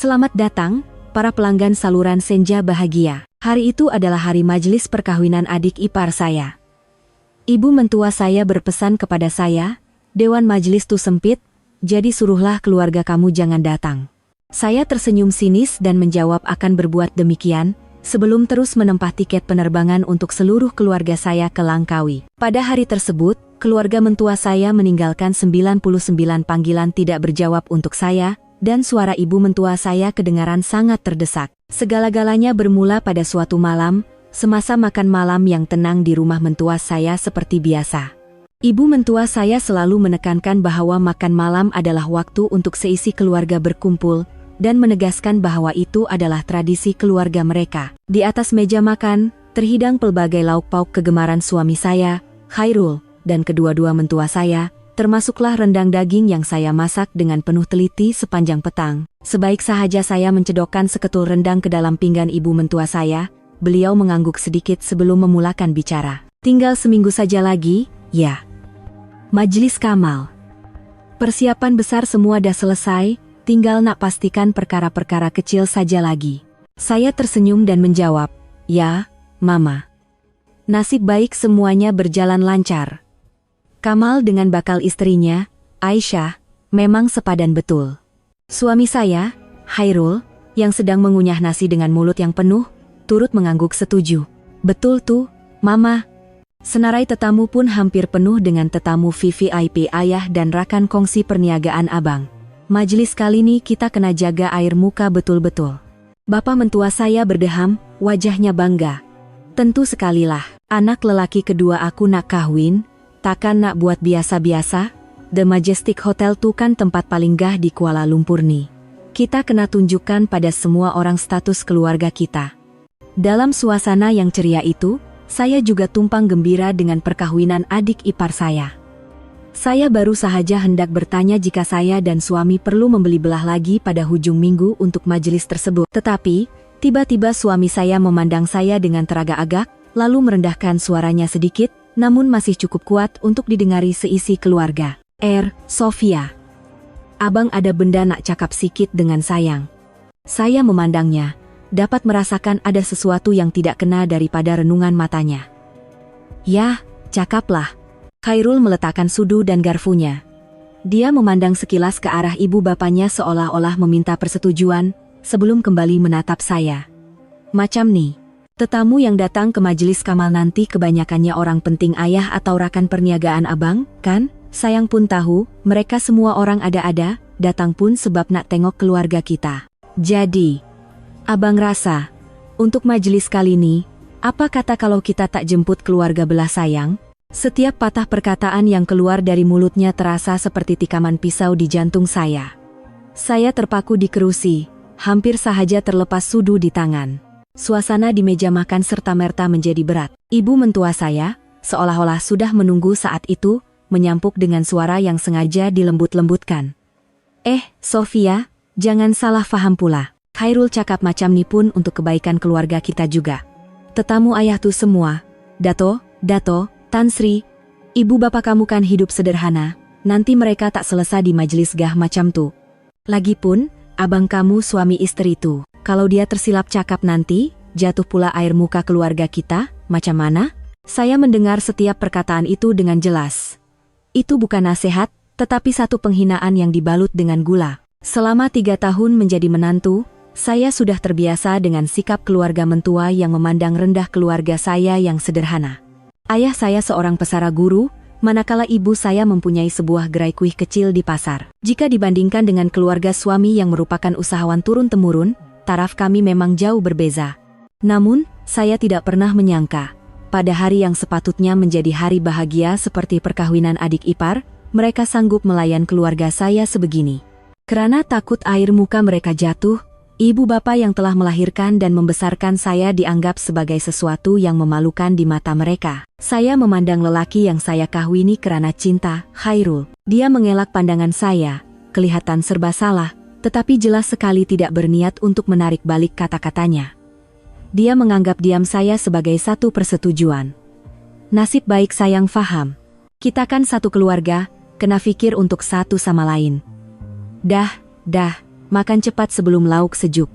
Selamat datang, para pelanggan saluran Senja Bahagia. Hari itu adalah hari majelis perkawinan adik ipar saya. Ibu mentua saya berpesan kepada saya, dewan majelis tuh sempit, jadi suruhlah keluarga kamu jangan datang. Saya tersenyum sinis dan menjawab akan berbuat demikian, sebelum terus menempah tiket penerbangan untuk seluruh keluarga saya ke Langkawi. Pada hari tersebut, keluarga mentua saya meninggalkan 99 panggilan tidak berjawab untuk saya, dan suara ibu mentua saya kedengaran sangat terdesak. Segala-galanya bermula pada suatu malam, semasa makan malam yang tenang di rumah mentua saya seperti biasa. Ibu mentua saya selalu menekankan bahwa makan malam adalah waktu untuk seisi keluarga berkumpul, dan menegaskan bahwa itu adalah tradisi keluarga mereka. Di atas meja makan, terhidang pelbagai lauk pauk kegemaran suami saya, Khairul, dan kedua-dua mentua saya, termasuklah rendang daging yang saya masak dengan penuh teliti sepanjang petang. Sebaik sahaja saya mencedokkan seketul rendang ke dalam pinggan ibu mentua saya, beliau mengangguk sedikit sebelum memulakan bicara. Tinggal seminggu saja lagi, ya. Majelis Kamal. Persiapan besar semua dah selesai, tinggal nak pastikan perkara-perkara kecil saja lagi. Saya tersenyum dan menjawab, ya, Mama. Nasib baik semuanya berjalan lancar. Kamal dengan bakal istrinya, Aisyah, memang sepadan betul. Suami saya, Khairul, yang sedang mengunyah nasi dengan mulut yang penuh, turut mengangguk setuju. Betul tuh, Mama. Senarai tetamu pun hampir penuh dengan tetamu VVIP ayah dan rakan kongsi perniagaan abang. Majelis kali ini kita kena jaga air muka betul-betul. Bapak mentua saya berdeham, wajahnya bangga. Tentu sekalilah, anak lelaki kedua aku nak kahwin, takkan nak buat biasa-biasa. The Majestic Hotel tuh kan tempat paling gah di Kuala Lumpur nih. Kita kena tunjukkan pada semua orang status keluarga kita. Dalam suasana yang ceria itu, saya juga tumpang gembira dengan perkawinan adik ipar saya. Saya baru sahaja hendak bertanya jika saya dan suami perlu membeli belah lagi pada hujung minggu untuk majelis tersebut. Tetapi, tiba-tiba suami saya memandang saya dengan teragak-agak, lalu merendahkan suaranya sedikit, namun masih cukup kuat untuk didengari seisi keluarga. Sofia. Abang ada benda nak cakap sikit dengan sayang. Saya memandangnya, dapat merasakan ada sesuatu yang tidak kena daripada renungan matanya. Ya, cakaplah. Khairul meletakkan sudu dan garfunya. Dia memandang sekilas ke arah ibu bapaknya seolah-olah meminta persetujuan, sebelum kembali menatap saya. Macam nih. Tetamu yang datang ke majelis Kamal nanti kebanyakannya orang penting ayah atau rakan perniagaan abang, kan? Sayang pun tahu, mereka semua orang ada-ada, datang pun sebab nak tengok keluarga kita. Jadi, abang rasa, untuk majelis kali ini, apa kata kalau kita tak jemput keluarga belah sayang? Setiap patah perkataan yang keluar dari mulutnya terasa seperti tikaman pisau di jantung saya. Saya terpaku di kerusi, hampir sahaja terlepas sudu di tangan. Suasana di meja makan serta-merta menjadi berat. Ibu mentua saya, seolah-olah sudah menunggu saat itu, menyampuk dengan suara yang sengaja dilembut-lembutkan. Sofia, jangan salah faham pula. Khairul cakap macam ni pun untuk kebaikan keluarga kita juga. Tetamu ayah tuh semua, Dato, Tan Sri, ibu bapak kamu kan hidup sederhana, nanti mereka tak selesai di majelis gah macam tuh. Lagipun, abang kamu suami istri tuh. Kalau dia tersilap cakap nanti, jatuh pula air muka keluarga kita, macam mana? Saya mendengar setiap perkataan itu dengan jelas. Itu bukan nasihat, tetapi satu penghinaan yang dibalut dengan gula. Selama 3 tahun menjadi menantu, saya sudah terbiasa dengan sikap keluarga mentua yang memandang rendah keluarga saya yang sederhana. Ayah saya seorang pesara guru, manakala ibu saya mempunyai sebuah gerai kuih kecil di pasar. Jika dibandingkan dengan keluarga suami yang merupakan usahawan turun-temurun, taraf kami memang jauh berbeza. Namun, saya tidak pernah menyangka, pada hari yang sepatutnya menjadi hari bahagia seperti perkawinan adik ipar, mereka sanggup melayan keluarga saya sebegini. Kerana takut air muka mereka jatuh, ibu bapak yang telah melahirkan dan membesarkan saya dianggap sebagai sesuatu yang memalukan di mata mereka. Saya memandang lelaki yang saya kahwini kerana cinta, Khairul. Dia mengelak pandangan saya, kelihatan serba salah, tetapi jelas sekali tidak berniat untuk menarik balik kata-katanya. Dia menganggap diam saya sebagai satu persetujuan. Nasib baik sayang faham. Kita kan satu keluarga, kena fikir untuk satu sama lain. Dah, makan cepat sebelum lauk sejuk.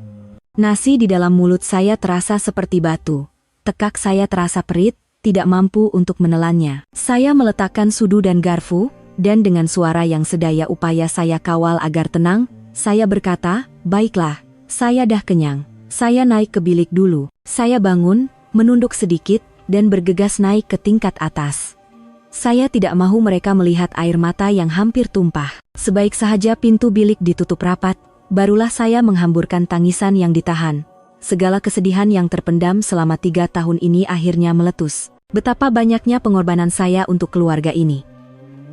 Nasi di dalam mulut saya terasa seperti batu. Tekak saya terasa perih, tidak mampu untuk menelannya. Saya meletakkan sudu dan garpu, dan dengan suara yang sedaya upaya saya kawal agar tenang, saya berkata, "Baiklah, saya dah kenyang. Saya naik ke bilik dulu." Saya bangun, menunduk sedikit, dan bergegas naik ke tingkat atas. Saya tidak mahu mereka melihat air mata yang hampir tumpah. Sebaik sahaja pintu bilik ditutup rapat, barulah saya menghamburkan tangisan yang ditahan. Segala kesedihan yang terpendam selama 3 tahun ini akhirnya meletus. Betapa banyaknya pengorbanan saya untuk keluarga ini.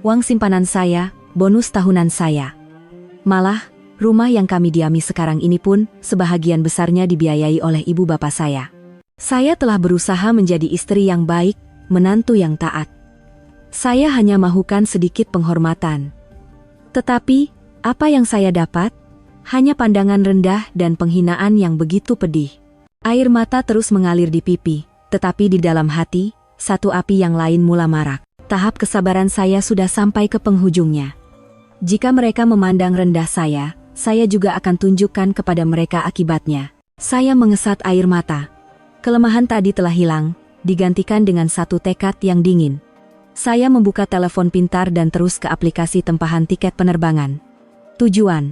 Uang simpanan saya, bonus tahunan saya. Malah, rumah yang kami diami sekarang ini pun, sebahagian besarnya dibiayai oleh ibu bapak saya. Saya telah berusaha menjadi istri yang baik, menantu yang taat. Saya hanya mahukan sedikit penghormatan. Tetapi, apa yang saya dapat? Hanya pandangan rendah dan penghinaan yang begitu pedih. Air mata terus mengalir di pipi, tetapi di dalam hati, satu api yang lain mula marak. Tahap kesabaran saya sudah sampai ke penghujungnya. Jika mereka memandang rendah saya juga akan tunjukkan kepada mereka akibatnya. Saya mengesat air mata. Kelemahan tadi telah hilang, digantikan dengan satu tekad yang dingin. Saya membuka telepon pintar dan terus ke aplikasi tempahan tiket penerbangan. Tujuan: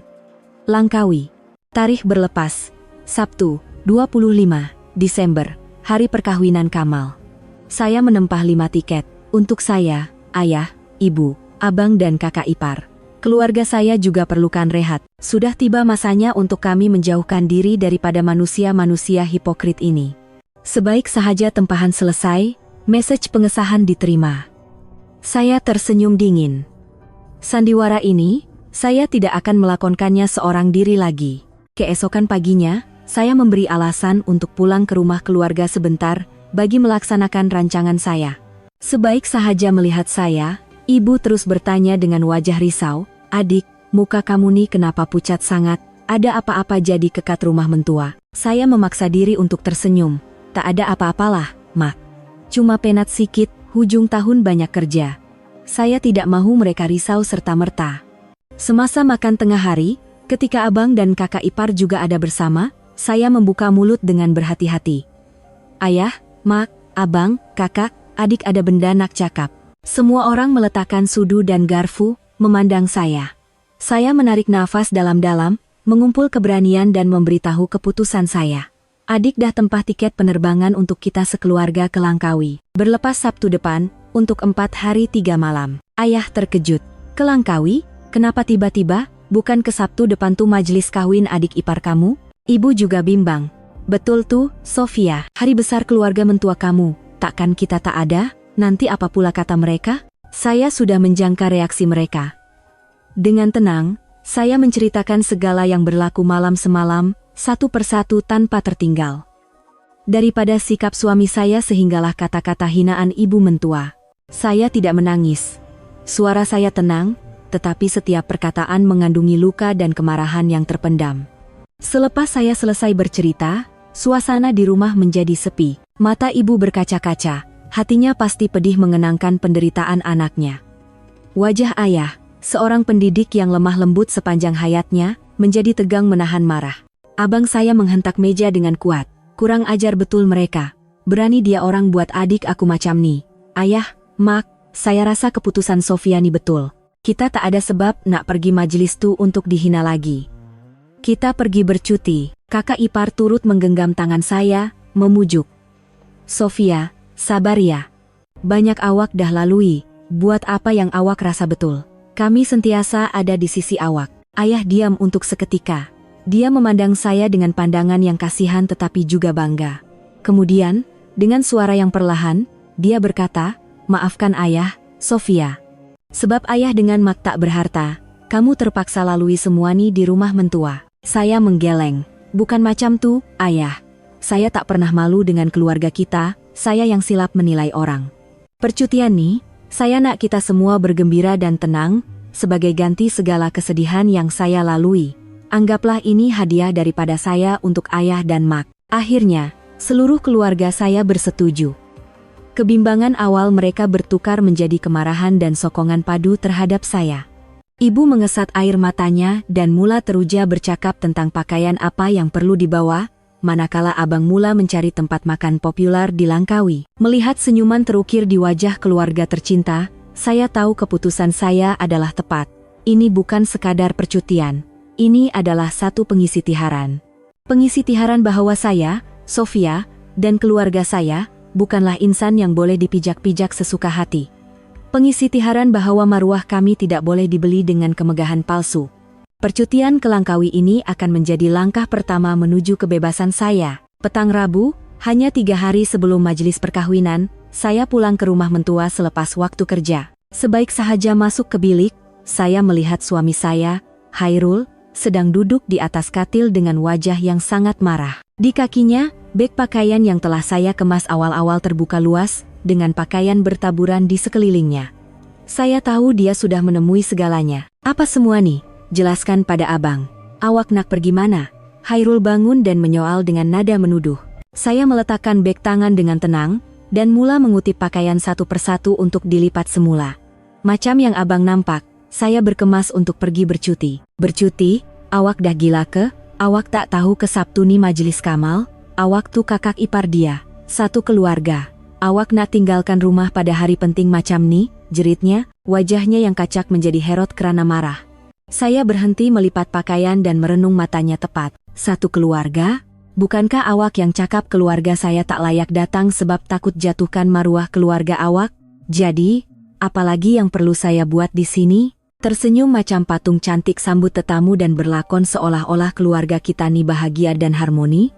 Langkawi. Tarikh berlepas, Sabtu, 25 Desember, hari perkawinan Kamal. Saya menempah 5 tiket, untuk saya, ayah, ibu, abang dan kakak ipar. Keluarga saya juga perlukan rehat. Sudah tiba masanya untuk kami menjauhkan diri daripada manusia-manusia hipokrit ini. Sebaik sahaja tempahan selesai, message pengesahan diterima. Saya tersenyum dingin. Sandiwara ini, saya tidak akan melakonkannya seorang diri lagi. Keesokan paginya, saya memberi alasan untuk pulang ke rumah keluarga sebentar, bagi melaksanakan rancangan saya. Sebaik sahaja melihat saya, ibu terus bertanya dengan wajah risau, "Adik, muka kamu nih kenapa pucat sangat? Ada apa-apa jadi kekat rumah mentua?" Saya memaksa diri untuk tersenyum. "Tak ada apa-apalah, Mak. Cuma penat sikit, hujung tahun banyak kerja." Saya tidak mahu mereka risau serta-merta. Semasa makan tengah hari, ketika abang dan kakak ipar juga ada bersama, saya membuka mulut dengan berhati-hati. "Ayah, Mak, abang, kakak, adik, ada benda nak cakap." Semua orang meletakkan sudu dan garpu, memandang saya. Saya menarik nafas dalam-dalam, mengumpul keberanian dan memberitahu keputusan saya. "Adik dah tempah tiket penerbangan untuk kita sekeluarga ke Langkawi. Berlepas Sabtu depan, untuk 4 hari 3 malam. Ayah terkejut. "Ke Langkawi? Kenapa tiba-tiba? Bukan ke Sabtu depan tuh majelis kawin adik ipar kamu?" Ibu juga bimbang. "Betul tuh, Sofia. Hari besar keluarga mentua kamu. Takkan kita tak ada? Nanti apa pula kata mereka?" Saya sudah menjangka reaksi mereka. Dengan tenang, saya menceritakan segala yang berlaku malam semalam, satu persatu tanpa tertinggal. Daripada sikap suami saya sehinggalah kata-kata hinaan ibu mentua. Saya tidak menangis. Suara saya tenang, tetapi setiap perkataan mengandungi luka dan kemarahan yang terpendam. Selepas saya selesai bercerita, suasana di rumah menjadi sepi. Mata ibu berkaca-kaca, hatinya pasti pedih mengenangkan penderitaan anaknya. Wajah ayah, seorang pendidik yang lemah lembut sepanjang hayatnya, menjadi tegang menahan marah. Abang saya menghentak meja dengan kuat. "Kurang ajar betul mereka. Berani dia orang buat adik aku macam nih. Ayah, Mak, saya rasa keputusan Sofia nih betul. Kita tak ada sebab nak pergi majelis tuh untuk dihina lagi. Kita pergi bercuti." Kakak ipar turut menggenggam tangan saya, memujuk. "Sofia, sabar ya. Banyak awak dah lalui, buat apa yang awak rasa betul. Kami sentiasa ada di sisi awak." Ayah diam untuk seketika. Dia memandang saya dengan pandangan yang kasihan tetapi juga bangga. Kemudian, dengan suara yang perlahan, dia berkata, "Maafkan ayah, Sofia. Sebab ayah dengan Mak tak berharta, kamu terpaksa lalui semua nih di rumah mentua." Saya menggeleng. "Bukan macam tuh, ayah. Saya tak pernah malu dengan keluarga kita, saya yang silap menilai orang. Percutian nih, saya nak kita semua bergembira dan tenang, sebagai ganti segala kesedihan yang saya lalui. Anggaplah ini hadiah daripada saya untuk ayah dan Mak." Akhirnya, seluruh keluarga saya bersetuju. Kebimbangan awal mereka bertukar menjadi kemarahan dan sokongan padu terhadap saya. Ibu mengesat air matanya dan mula teruja bercakap tentang pakaian apa yang perlu dibawa, manakala abang mula mencari tempat makan populer di Langkawi. Melihat senyuman terukir di wajah keluarga tercinta, saya tahu keputusan saya adalah tepat. Ini bukan sekadar percutian. Ini adalah satu pengisitiharan. Pengisitiharan bahwa saya, Sofia, dan keluarga saya, bukanlah insan yang boleh dipijak-pijak sesuka hati. Pengisitiharan bahwa maruah kami tidak boleh dibeli dengan kemegahan palsu. Percutian ke Langkawi ini akan menjadi langkah pertama menuju kebebasan saya. Petang Rabu, hanya 3 hari sebelum majelis perkawinan, saya pulang ke rumah mentua selepas waktu kerja. Sebaik sahaja masuk ke bilik, saya melihat suami saya, Khairul, sedang duduk di atas katil dengan wajah yang sangat marah. Di kakinya, beg pakaian yang telah saya kemas awal-awal terbuka luas, dengan pakaian bertaburan di sekelilingnya. Saya tahu dia sudah menemui segalanya. Apa semua nih? Jelaskan pada abang. Awak nak pergi mana? Khairul bangun dan menyoal dengan nada menuduh. Saya meletakkan beg tangan dengan tenang, dan mula mengutip pakaian satu persatu untuk dilipat semula. Macam yang abang nampak, saya berkemas untuk pergi bercuti. Bercuti? Awak dah gila ke? Awak tak tahu ke Sabtu ni majelis Kamal? Awak tuh kakak ipar dia, satu keluarga. Awak nak tinggalkan rumah pada hari penting macam ni? Jeritnya, wajahnya yang kacak menjadi herot kerana marah. Saya berhenti melipat pakaian dan merenung matanya tepat. Satu keluarga? Bukankah awak yang cakap keluarga saya tak layak datang sebab takut jatuhkan maruah keluarga awak? Jadi, apalagi yang perlu saya buat di sini? Tersenyum macam patung cantik sambut tetamu dan berlakon seolah-olah keluarga kita ni bahagia dan harmoni.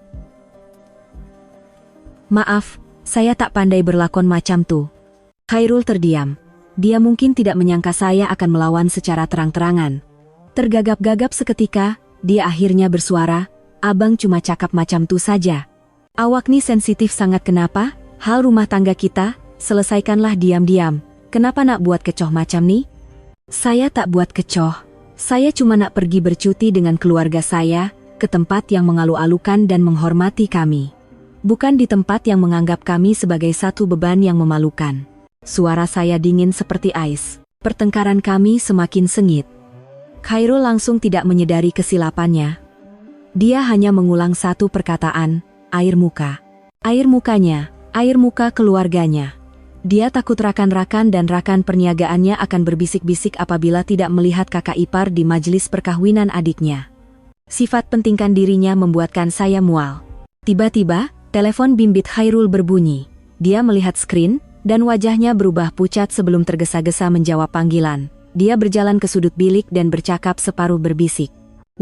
Maaf, saya tak pandai berlakon macam tu. Khairul terdiam. Dia mungkin tidak menyangka saya akan melawan secara terang-terangan. Tergagap-gagap seketika, dia akhirnya bersuara, abang cuma cakap macam tu saja. Awak ni sensitif sangat kenapa? Hal rumah tangga kita, selesaikanlah diam-diam. Kenapa nak buat kecoh macam ni? Saya tak buat kecoh. Saya cuma nak pergi bercuti dengan keluarga saya, ke tempat yang mengalu-alukan dan menghormati kami. Bukan di tempat yang menganggap kami sebagai satu beban yang memalukan. Suara saya dingin seperti ais. Pertengkaran kami semakin sengit. Khairul langsung tidak menyadari kesilapannya. Dia hanya mengulang satu perkataan, air muka. Air mukanya, air muka keluarganya. Dia takut rakan-rakan dan rakan perniagaannya akan berbisik-bisik apabila tidak melihat kakak ipar di majelis perkawinan adiknya. Sifat pentingkan dirinya membuatkan saya mual. Tiba-tiba, telepon bimbit Khairul berbunyi. Dia melihat skrin, dan wajahnya berubah pucat sebelum tergesa-gesa menjawab panggilan. Dia berjalan ke sudut bilik dan bercakap separuh berbisik.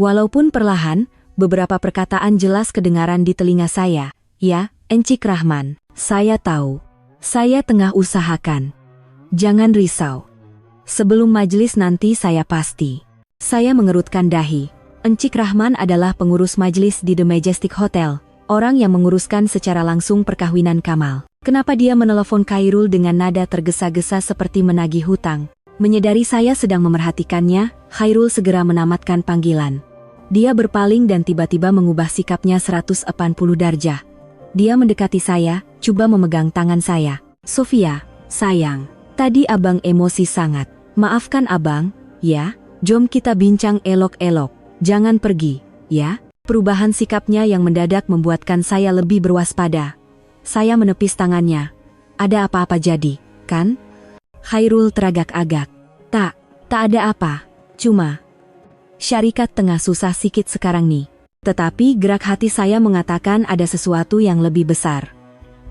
Walaupun perlahan, beberapa perkataan jelas kedengaran di telinga saya. Ya, Encik Rahman, saya tahu. Saya tengah usahakan. Jangan risau. Sebelum majelis nanti saya pasti. Saya mengerutkan dahi. Encik Rahman adalah pengurus majelis di The Majestic Hotel. Orang yang menguruskan secara langsung perkawinan Kamal. Kenapa dia menelepon Khairul dengan nada tergesa-gesa seperti menagih hutang? Menyadari saya sedang memerhatikannya, Khairul segera menamatkan panggilan. Dia berpaling dan tiba-tiba mengubah sikapnya 180 darjah. Dia mendekati saya, coba memegang tangan saya. Sofia, sayang, tadi abang emosi sangat. Maafkan abang, ya? Jom kita bincang elok-elok. Jangan pergi, ya? Perubahan sikapnya yang mendadak membuatkan saya lebih berwaspada. Saya menepis tangannya. Ada apa-apa jadi, kan? Khairul teragak-agak. Tak ada apa. Cuma, syarikat tengah susah sikit sekarang nih. Tetapi gerak hati saya mengatakan ada sesuatu yang lebih besar.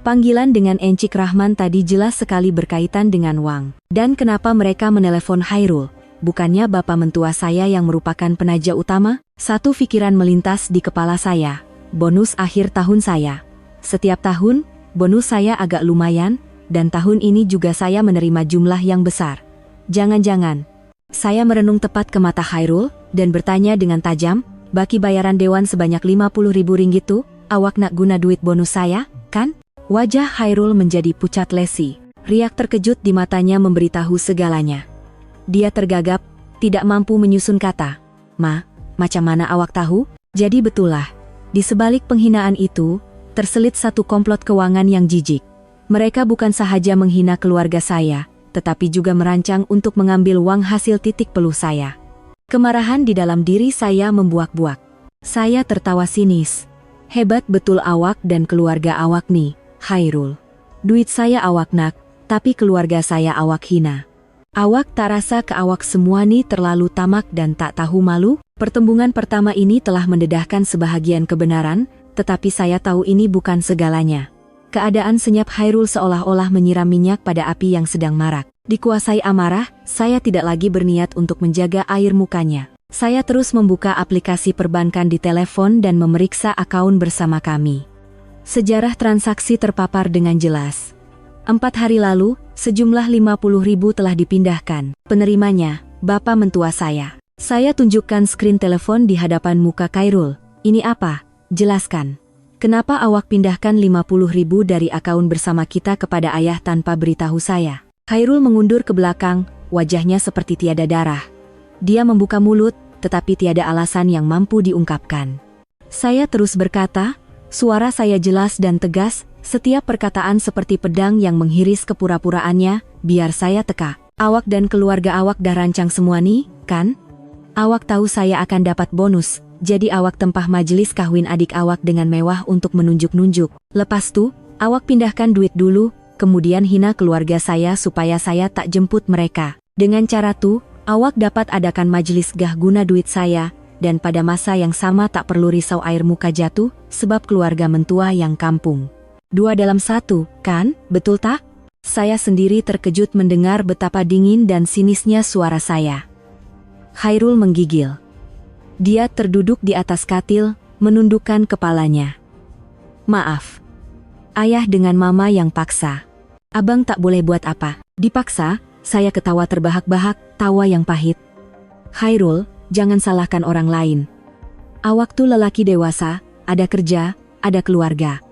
Panggilan dengan Encik Rahman tadi jelas sekali berkaitan dengan Wang. Dan kenapa mereka menelepon Khairul? Bukannya bapak mentua saya yang merupakan penaja utama? Satu pikiran melintas di kepala saya. Bonus akhir tahun saya. Setiap tahun, bonus saya agak lumayan, dan tahun ini juga saya menerima jumlah yang besar. Jangan-jangan. Saya merenung tepat ke mata Khairul, dan bertanya dengan tajam, baki bayaran dewan sebanyak 50.000 ringgit tuh, awak nak guna duit bonus saya, kan? Wajah Khairul menjadi pucat lesi. Riak terkejut di matanya memberitahu segalanya. Dia tergagap, tidak mampu menyusun kata. Macam mana awak tahu? Jadi betullah, di sebalik penghinaan itu, terselit satu komplot keuangan yang jijik. Mereka bukan sahaja menghina keluarga saya, tetapi juga merancang untuk mengambil uang hasil titik peluh saya. Kemarahan di dalam diri saya membuak-buak. Saya tertawa sinis. Hebat betul awak dan keluarga awak nih, Khairul. Duit saya awak nak, tapi keluarga saya awak hina. Awak tak rasa ke awak semua nih terlalu tamak dan tak tahu malu? Pertembungan pertama ini telah mendedahkan sebahagian kebenaran, tetapi saya tahu ini bukan segalanya. Keadaan senyap Khairul seolah-olah menyiram minyak pada api yang sedang marak. Dikuasai amarah, saya tidak lagi berniat untuk menjaga air mukanya. Saya terus membuka aplikasi perbankan di telepon dan memeriksa akaun bersama kami. Sejarah transaksi terpapar dengan jelas. 4 hari lalu, sejumlah 50.000 telah dipindahkan. Penerimanya, Bapak mentua saya. Saya tunjukkan skrin telepon di hadapan muka Khairul. Ini apa? Jelaskan. Kenapa awak pindahkan 50.000 dari akaun bersama kita kepada ayah tanpa beritahu saya? Khairul mengundur ke belakang, wajahnya seperti tiada darah. Dia membuka mulut, tetapi tiada alasan yang mampu diungkapkan. Saya terus berkata, suara saya jelas dan tegas, setiap perkataan seperti pedang yang menghiris kepura-puraannya, biar saya teka. Awak dan keluarga awak dah rancang semua nih, kan? Awak tahu saya akan dapat bonus, jadi awak tempah majelis kawin adik awak dengan mewah untuk menunjuk-nunjuk. Lepas tu, awak pindahkan duit dulu, kemudian hina keluarga saya supaya saya tak jemput mereka. Dengan cara tu, awak dapat adakan majelis gah guna duit saya, dan pada masa yang sama tak perlu risau air muka jatuh, sebab keluarga mentua yang kampung. 2 dalam 1, kan? Betul tak? Saya sendiri terkejut mendengar betapa dingin dan sinisnya suara saya. Khairul menggigil. Dia terduduk di atas katil, menundukkan kepalanya. Maaf. Ayah dengan mama yang paksa. Abang tak boleh buat apa. Dipaksa, saya ketawa terbahak-bahak, tawa yang pahit. Khairul, jangan salahkan orang lain. Awak tuh lelaki dewasa, ada kerja, ada keluarga.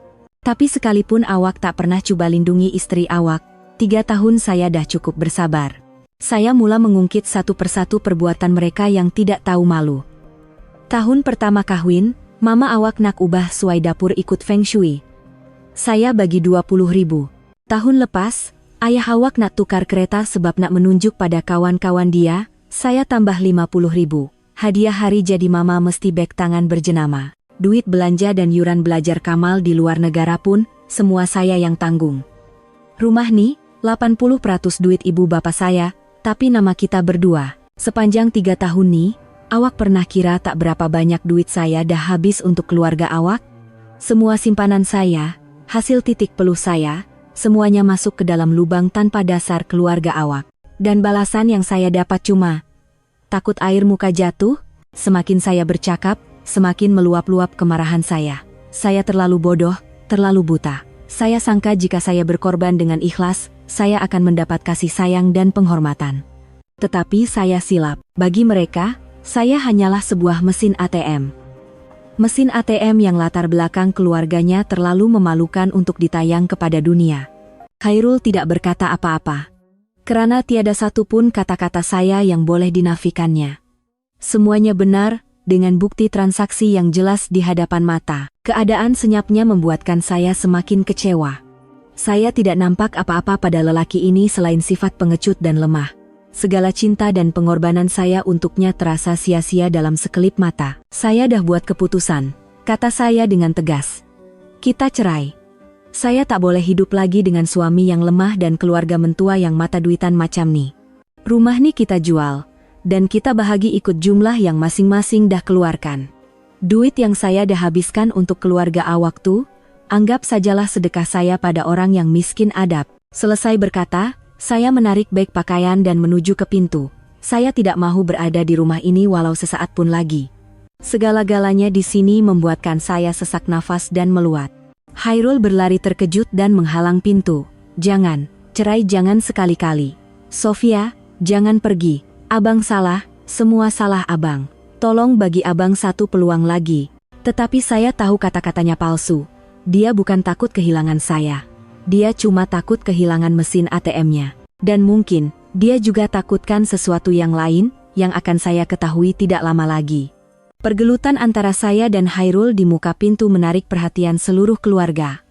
Tapi sekalipun awak tak pernah coba lindungi istri awak, 3 tahun saya dah cukup bersabar. Saya mula mengungkit satu persatu perbuatan mereka yang tidak tahu malu. Tahun pertama kahwin, mama awak nak ubah suai dapur ikut feng shui. Saya bagi 20.000. Tahun lepas, ayah awak nak tukar kereta sebab nak menunjuk pada kawan-kawan dia, saya tambah 50.000. Hadiah hari jadi mama mesti beg tangan berjenama. Duit belanja dan yuran belajar Kamal di luar negara pun, semua saya yang tanggung. Rumah nih, 80% duit ibu bapak saya, tapi nama kita berdua. Sepanjang 3 tahun nih, awak pernah kira tak berapa banyak duit saya dah habis untuk keluarga awak? Semua simpanan saya, hasil titik peluh saya, semuanya masuk ke dalam lubang tanpa dasar keluarga awak. Dan balasan yang saya dapat cuma, takut air muka jatuh, semakin saya bercakap, semakin meluap-luap kemarahan saya. Saya terlalu bodoh, terlalu buta. Saya sangka jika saya berkorban dengan ikhlas, saya akan mendapat kasih sayang dan penghormatan. Tetapi saya silap. Bagi mereka, saya hanyalah sebuah mesin ATM. Mesin ATM yang latar belakang keluarganya terlalu memalukan untuk ditayang kepada dunia. Khairul tidak berkata apa-apa. Kerana tiada satupun kata-kata saya yang boleh dinafikannya. Semuanya benar, dengan bukti transaksi yang jelas di hadapan mata. Keadaan senyapnya membuatkan saya semakin kecewa. Saya tidak nampak apa-apa pada lelaki ini selain sifat pengecut dan lemah. Segala cinta dan pengorbanan saya untuknya terasa sia-sia dalam sekelip mata. Saya dah buat keputusan, kata saya dengan tegas. Kita cerai. Saya tak boleh hidup lagi dengan suami yang lemah dan keluarga mentua yang mata duitan macam nih. Rumah nih kita jual, dan kita bahagi ikut jumlah yang masing-masing dah keluarkan. Duit yang saya dah habiskan untuk keluarga awak tuh, anggap sajalah sedekah saya pada orang yang miskin adab. Selesai berkata, saya menarik beg pakaian dan menuju ke pintu. Saya tidak mahu berada di rumah ini walau sesaat pun lagi. Segala-galanya di sini membuatkan saya sesak nafas dan meluat. Khairul berlari terkejut dan menghalang pintu. Jangan, cerai jangan sekali-kali. Sofia, jangan pergi. Abang salah, semua salah abang. Tolong bagi abang satu peluang lagi. Tetapi saya tahu kata-katanya palsu. Dia bukan takut kehilangan saya. Dia cuma takut kehilangan mesin ATM-nya. Dan mungkin, dia juga takutkan sesuatu yang lain, yang akan saya ketahui tidak lama lagi. Pergelutan antara saya dan Khairul di muka pintu menarik perhatian seluruh keluarga.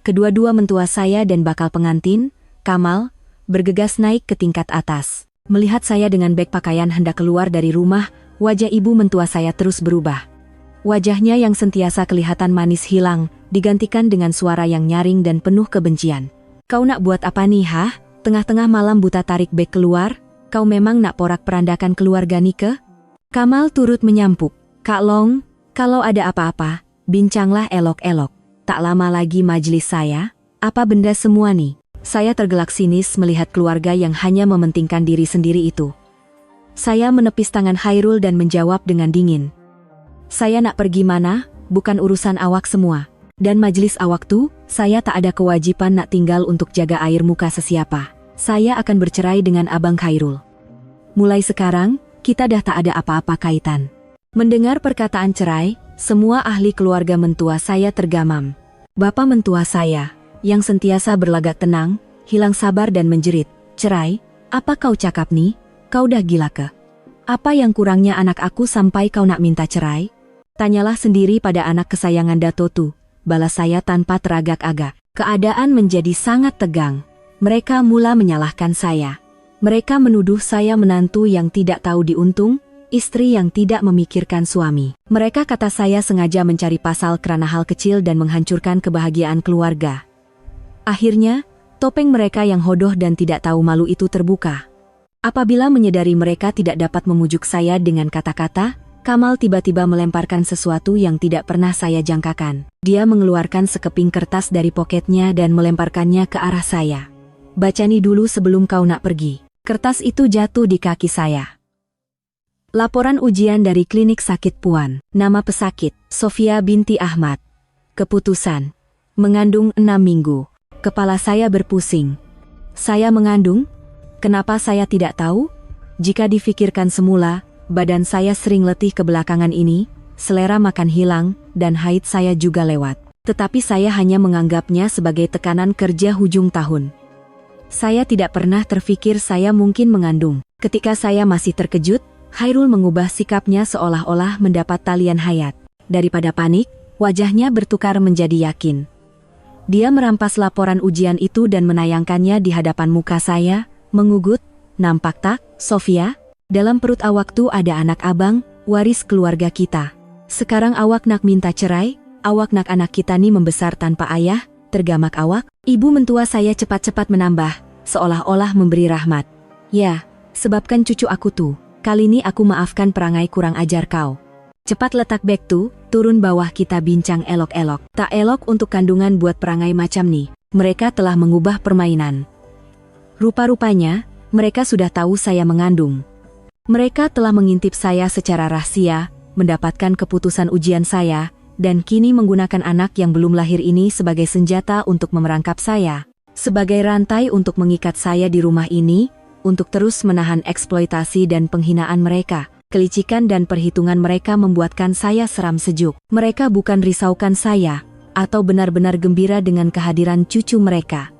Kedua-dua mentua saya dan bakal pengantin, Kamal, bergegas naik ke tingkat atas. Melihat saya dengan beg pakaian hendak keluar dari rumah, wajah ibu mentua saya terus berubah. Wajahnya yang sentiasa kelihatan manis hilang, digantikan dengan suara yang nyaring dan penuh kebencian. "Kau nak buat apa nih, hah? Tengah-tengah malam buta tarik beg keluar? Kau memang nak porak-perandakan keluarga Nike?" Kamal turut menyampuk. "Kak Long, kalau ada apa-apa, bincanglah elok-elok. Tak lama lagi majelis saya. Apa benda semua nih?" Saya tergelak sinis melihat keluarga yang hanya mementingkan diri sendiri itu. Saya menepis tangan Khairul dan menjawab dengan dingin. "Saya nak pergi mana, bukan urusan awak semua. Dan majelis awak tuh, saya tak ada kewajiban nak tinggal untuk jaga air muka sesiapa. Saya akan bercerai dengan Abang Khairul. Mulai sekarang, kita dah tak ada apa-apa kaitan." Mendengar perkataan cerai, semua ahli keluarga mentua saya tergamam. Bapak mentua saya, yang sentiasa berlagak tenang, hilang sabar dan menjerit, "Cerai? Apa kau cakap nih? Kau dah gila ke? Apa yang kurangnya anak aku sampai kau nak minta cerai? Tanyalah sendiri pada anak kesayangan Dato Tu," balas saya tanpa teragak-agak. Keadaan menjadi sangat tegang. Mereka mula menyalahkan saya. Mereka menuduh saya menantu yang tidak tahu diuntung, istri yang tidak memikirkan suami. Mereka kata saya sengaja mencari pasal kerana hal kecil dan menghancurkan kebahagiaan keluarga. Akhirnya, topeng mereka yang hodoh dan tidak tahu malu itu terbuka. Apabila menyadari mereka tidak dapat memujuk saya dengan kata-kata, Kamal tiba-tiba melemparkan sesuatu yang tidak pernah saya jangkakan. Dia mengeluarkan sekeping kertas dari poketnya dan melemparkannya ke arah saya. "Baca nih dulu sebelum kau nak pergi." Kertas itu jatuh di kaki saya. Laporan ujian dari klinik sakit Puan. Nama pesakit, Sofia binti Ahmad. Keputusan, mengandung 6 minggu. Kepala saya berpusing. Saya mengandung? Kenapa saya tidak tahu? Jika difikirkan semula, badan saya sering letih kebelakangan ini, selera makan hilang, dan haid saya juga lewat. Tetapi saya hanya menganggapnya sebagai tekanan kerja hujung tahun. Saya tidak pernah terfikir saya mungkin mengandung. Ketika saya masih terkejut, Khairul mengubah sikapnya seolah-olah mendapat talian hayat. Daripada panik, wajahnya bertukar menjadi yakin. Dia merampas laporan ujian itu dan menayangkannya di hadapan muka saya, mengugut, "Nampak tak, Sofia? Dalam perut awak tuh ada anak abang, waris keluarga kita. Sekarang awak nak minta cerai? Awak nak anak kita nih membesar tanpa ayah?" Tergamak awak, ibu mentua saya cepat-cepat menambah, seolah-olah memberi rahmat. "Ya, sebabkan cucu aku tuh. Kali ini aku maafkan perangai kurang ajar kau. Cepat letak beg tuh, turun bawah kita bincang elok-elok." Tak elok untuk kandungan buat perangai macam nih. Mereka telah mengubah permainan. Rupa-rupanya, mereka sudah tahu saya mengandung. Mereka telah mengintip saya secara rahasia, mendapatkan keputusan ujian saya, dan kini menggunakan anak yang belum lahir ini sebagai senjata untuk memerangkap saya. Sebagai rantai untuk mengikat saya di rumah ini, untuk terus menahan eksploitasi dan penghinaan mereka. Kelicikan dan perhitungan mereka membuatkan saya seram sejuk. Mereka bukan risaukan saya, atau benar-benar gembira dengan kehadiran cucu mereka.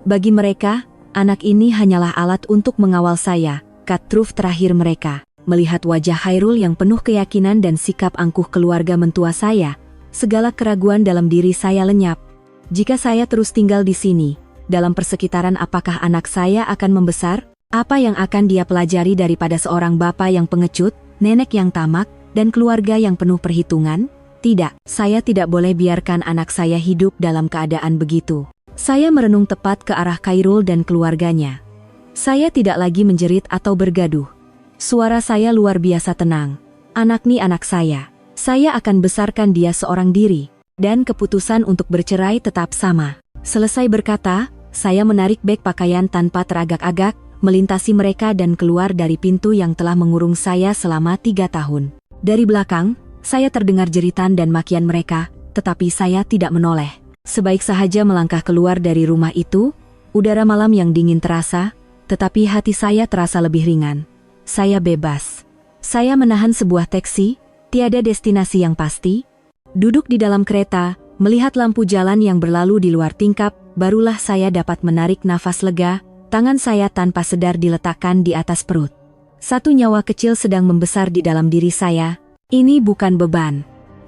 Bagi mereka, anak ini hanyalah alat untuk mengawal saya, cut truth terakhir mereka. Melihat wajah Khairul yang penuh keyakinan dan sikap angkuh keluarga mentua saya, segala keraguan dalam diri saya lenyap. Jika saya terus tinggal di sini, dalam persekitaran apakah anak saya akan membesar? Apa yang akan dia pelajari daripada seorang bapak yang pengecut, nenek yang tamak, dan keluarga yang penuh perhitungan? Tidak, saya tidak boleh biarkan anak saya hidup dalam keadaan begitu. Saya merenung tepat ke arah Khairul dan keluarganya. Saya tidak lagi menjerit atau bergaduh. Suara saya luar biasa tenang. Anak nih anak saya. Saya akan besarkan dia seorang diri. Dan keputusan untuk bercerai tetap sama. Selesai berkata, saya menarik beg pakaian tanpa teragak-agak, melintasi mereka dan keluar dari pintu yang telah mengurung saya selama 3 tahun. Dari belakang, saya terdengar jeritan dan makian mereka, tetapi saya tidak menoleh. Sebaik sahaja melangkah keluar dari rumah itu, udara malam yang dingin terasa, tetapi hati saya terasa lebih ringan. Saya bebas. Saya menahan sebuah taksi, tiada destinasi yang pasti. Duduk di dalam kereta, melihat lampu jalan yang berlalu di luar tingkap, barulah saya dapat menarik nafas lega. Tangan saya tanpa sadar diletakkan di atas perut. Satu nyawa kecil sedang membesar di dalam diri saya. Ini bukan beban.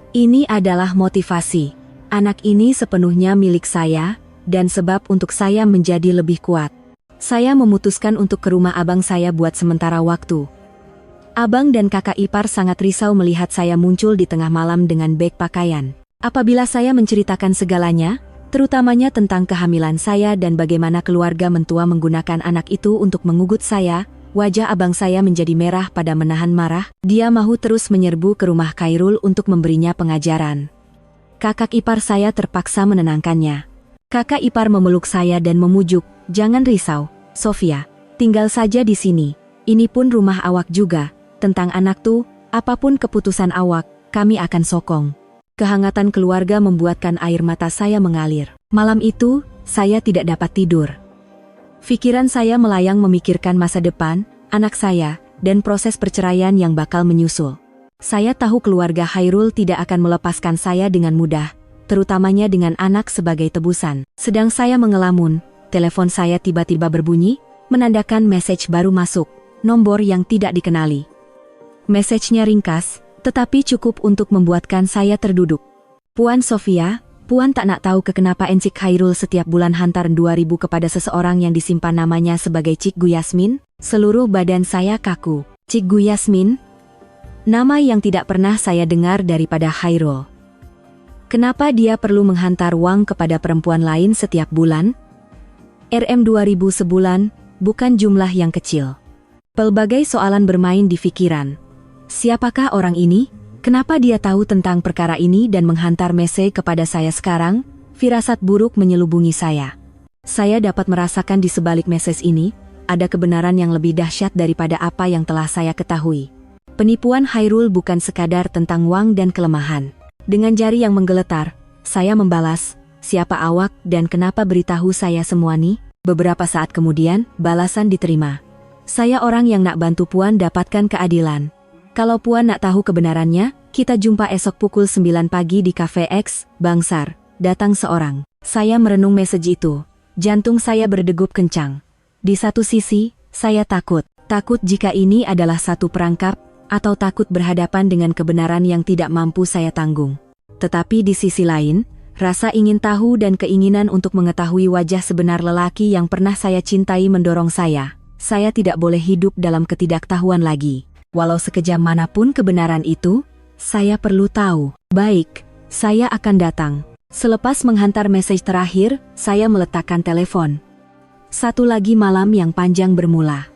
Ini adalah motivasi. Anak ini sepenuhnya milik saya, dan sebab untuk saya menjadi lebih kuat. Saya memutuskan untuk ke rumah abang saya buat sementara waktu. Abang dan kakak ipar sangat risau melihat saya muncul di tengah malam dengan beg pakaian. Apabila saya menceritakan segalanya, terutamanya tentang kehamilan saya dan bagaimana keluarga mentua menggunakan anak itu untuk mengugut saya, wajah abang saya menjadi merah pada menahan marah. Dia mahu terus menyerbu ke rumah Khairul untuk memberinya pengajaran. Kakak ipar saya terpaksa menenangkannya. Kakak ipar memeluk saya dan memujuk, "Jangan risau, Sofia. Tinggal saja di sini. Ini pun rumah awak juga. Tentang anak tuh, apapun keputusan awak, kami akan sokong." Kehangatan keluarga membuatkan air mata saya mengalir. Malam itu, saya tidak dapat tidur. Pikiran saya melayang memikirkan masa depan, anak saya, dan proses perceraian yang bakal menyusul. Saya tahu keluarga Khairul tidak akan melepaskan saya dengan mudah, terutamanya dengan anak sebagai tebusan. Sedang saya mengelamun, telepon saya tiba-tiba berbunyi, menandakan message baru masuk, nomor yang tidak dikenali. Message-nya ringkas, tetapi cukup untuk membuatkan saya terduduk. "Puan Sofia, Puan tak nak tahu kenapa Encik Khairul setiap bulan hantar 2.000 kepada seseorang yang disimpan namanya sebagai Cikgu Yasmin?" Seluruh badan saya kaku. Cikgu Yasmin? Nama yang tidak pernah saya dengar daripada Khairul. Kenapa dia perlu menghantar uang kepada perempuan lain setiap bulan? Rp2.000 sebulan, bukan jumlah yang kecil. Pelbagai soalan bermain di pikiran. Siapakah orang ini? Kenapa dia tahu tentang perkara ini dan menghantar message kepada saya sekarang? Firasat buruk menyelubungi saya. Saya dapat merasakan di sebalik message ini, ada kebenaran yang lebih dahsyat daripada apa yang telah saya ketahui. Penipuan Khairul bukan sekadar tentang uang dan kelemahan. Dengan jari yang menggeletar, saya membalas, "Siapa awak dan kenapa beritahu saya semua nih?" Beberapa saat kemudian, balasan diterima. "Saya orang yang nak bantu Puan dapatkan keadilan. Kalau Puan nak tahu kebenarannya, kita jumpa esok pukul 9 pagi di Cafe X, Bangsar." Datang seorang. Saya merenung message itu. Jantung saya berdegup kencang. Di satu sisi, saya takut. Takut jika ini adalah satu perangkap, atau takut berhadapan dengan kebenaran yang tidak mampu saya tanggung. Tetapi di sisi lain, rasa ingin tahu dan keinginan untuk mengetahui wajah sebenar lelaki yang pernah saya cintai mendorong saya. Saya tidak boleh hidup dalam ketidaktahuan lagi. Walau sekejam manapun kebenaran itu, saya perlu tahu. Baik, saya akan datang. Selepas menghantar message terakhir, saya meletakkan telepon. Satu lagi malam yang panjang bermula.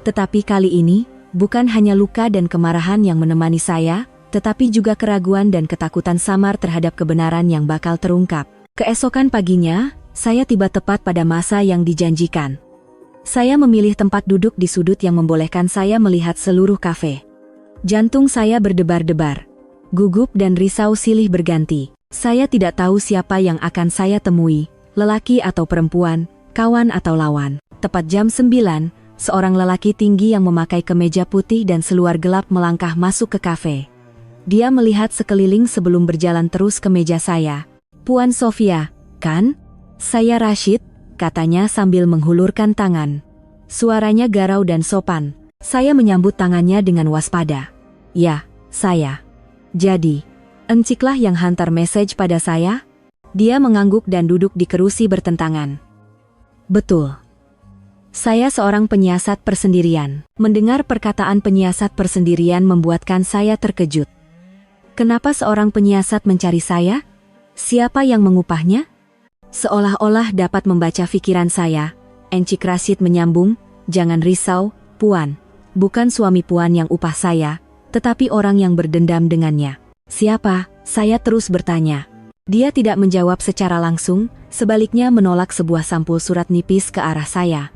Tetapi kali ini, bukan hanya luka dan kemarahan yang menemani saya, tetapi juga keraguan dan ketakutan samar terhadap kebenaran yang bakal terungkap. Keesokan paginya, saya tiba tepat pada masa yang dijanjikan. Saya memilih tempat duduk di sudut yang membolehkan saya melihat seluruh kafe. Jantung saya berdebar-debar. Gugup dan risau silih berganti. Saya tidak tahu siapa yang akan saya temui, lelaki atau perempuan, kawan atau lawan. Tepat jam 9, seorang lelaki tinggi yang memakai kemeja putih dan seluar gelap melangkah masuk ke kafe. Dia melihat sekeliling sebelum berjalan terus ke meja saya. "Puan Sofia, kan? Saya Rashid," katanya sambil menghulurkan tangan. Suaranya garau dan sopan. Saya menyambut tangannya dengan waspada. "Ya, saya." "Jadi, enciklah yang hantar message pada saya?" Dia mengangguk dan duduk di kerusi bertentangan. "Betul. Saya seorang penyiasat persendirian." Mendengar perkataan penyiasat persendirian membuatkan saya terkejut. Kenapa seorang penyiasat mencari saya? Siapa yang mengupahnya? Seolah-olah dapat membaca pikiran saya, Encik Rashid menyambung, "Jangan risau, Puan. Bukan suami Puan yang upah saya, tetapi orang yang berdendam dengannya." "Siapa?" saya terus bertanya. Dia tidak menjawab secara langsung, sebaliknya menolak sebuah sampul surat nipis ke arah saya.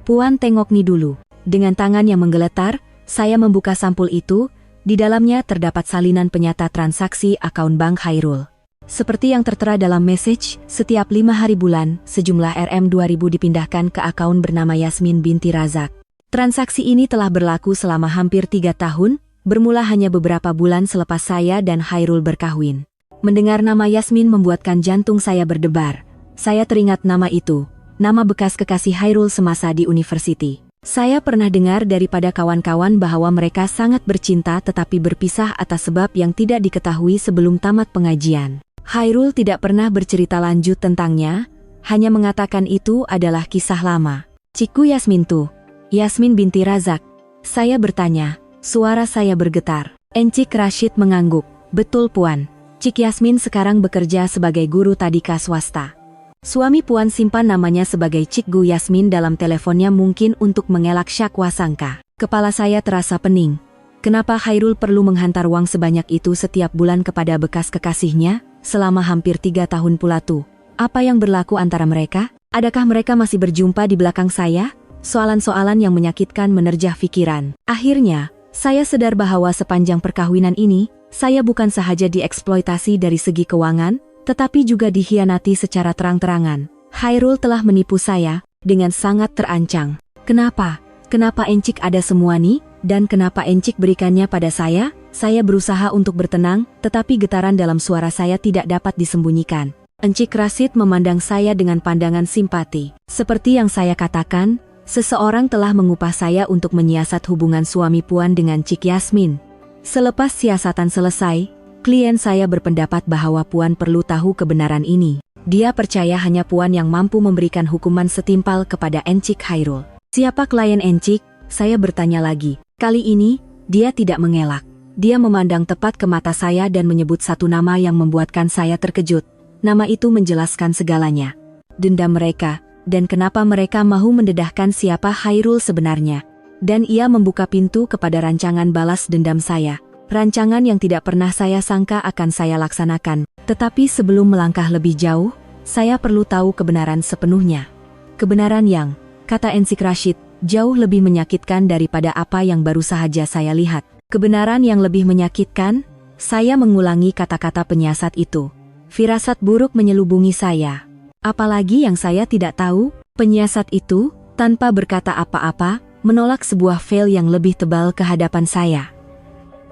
"Puan tengok nih dulu." Dengan tangan yang menggeletar, saya membuka sampul itu. Di dalamnya terdapat salinan penyata transaksi akun bank Khairul. Seperti yang tertera dalam message, setiap 5 hari bulan, sejumlah Rp2.000 dipindahkan ke akun bernama Yasmin binti Razak. Transaksi ini telah berlaku selama hampir 3 tahun, bermula hanya beberapa bulan selepas saya dan Khairul berkahwin. Mendengar nama Yasmin membuatkan jantung saya berdebar. Saya teringat nama itu, nama bekas kekasih Khairul semasa di university. Saya pernah dengar daripada kawan-kawan bahwa mereka sangat bercinta tetapi berpisah atas sebab yang tidak diketahui sebelum tamat pengajian. Khairul tidak pernah bercerita lanjut tentangnya, hanya mengatakan itu adalah kisah lama. Cikgu Yasmin tuh. Yasmin binti Razak. Saya bertanya. Suara saya bergetar. Encik Rashid mengangguk. Betul Puan. Cik Yasmin sekarang bekerja sebagai guru tadika swasta. Suami Puan simpan namanya sebagai Cikgu Yasmin dalam teleponnya mungkin untuk mengelak syakwa sangka. Kepala saya terasa pening. Kenapa Khairul perlu menghantar uang sebanyak itu setiap bulan kepada bekas kekasihnya, selama hampir 3 tahun pula tuh? Apa yang berlaku antara mereka? Adakah mereka masih berjumpa di belakang saya? Soalan-soalan yang menyakitkan menerjah pikiran. Akhirnya, saya sadar bahwa sepanjang perkawinan ini, saya bukan sahaja dieksploitasi dari segi keuangan, tetapi juga dikhianati secara terang-terangan. Khairul telah menipu saya, dengan sangat terancang. Kenapa? Kenapa Encik ada semua nih? Dan kenapa Encik berikannya pada saya? Saya berusaha untuk bertenang, tetapi getaran dalam suara saya tidak dapat disembunyikan. Encik Rashid memandang saya dengan pandangan simpati. Seperti yang saya katakan, seseorang telah mengupah saya untuk menyiasat hubungan suami Puan dengan Cik Yasmin. Selepas siasatan selesai, klien saya berpendapat bahwa Puan perlu tahu kebenaran ini. Dia percaya hanya Puan yang mampu memberikan hukuman setimpal kepada Encik Khairul. Siapa klien Encik? Saya bertanya lagi. Kali ini, dia tidak mengelak. Dia memandang tepat ke mata saya dan menyebut satu nama yang membuatkan saya terkejut. Nama itu menjelaskan segalanya. Dendam mereka, dan kenapa mereka mahu mendedahkan siapa Khairul sebenarnya. Dan ia membuka pintu kepada rancangan balas dendam saya. Rancangan yang tidak pernah saya sangka akan saya laksanakan. Tetapi sebelum melangkah lebih jauh, saya perlu tahu kebenaran sepenuhnya. Kebenaran yang, kata Encik Rashid, jauh lebih menyakitkan daripada apa yang baru saja saya lihat. Kebenaran yang lebih menyakitkan? Saya mengulangi kata-kata penyiasat itu. Firasat buruk menyelubungi saya. Apalagi yang saya tidak tahu, penyiasat itu, tanpa berkata apa-apa, menolak sebuah veil yang lebih tebal ke hadapan saya.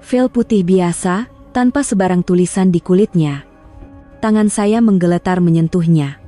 Veil putih biasa, tanpa sebarang tulisan di kulitnya. Tangan saya menggeletar menyentuhnya.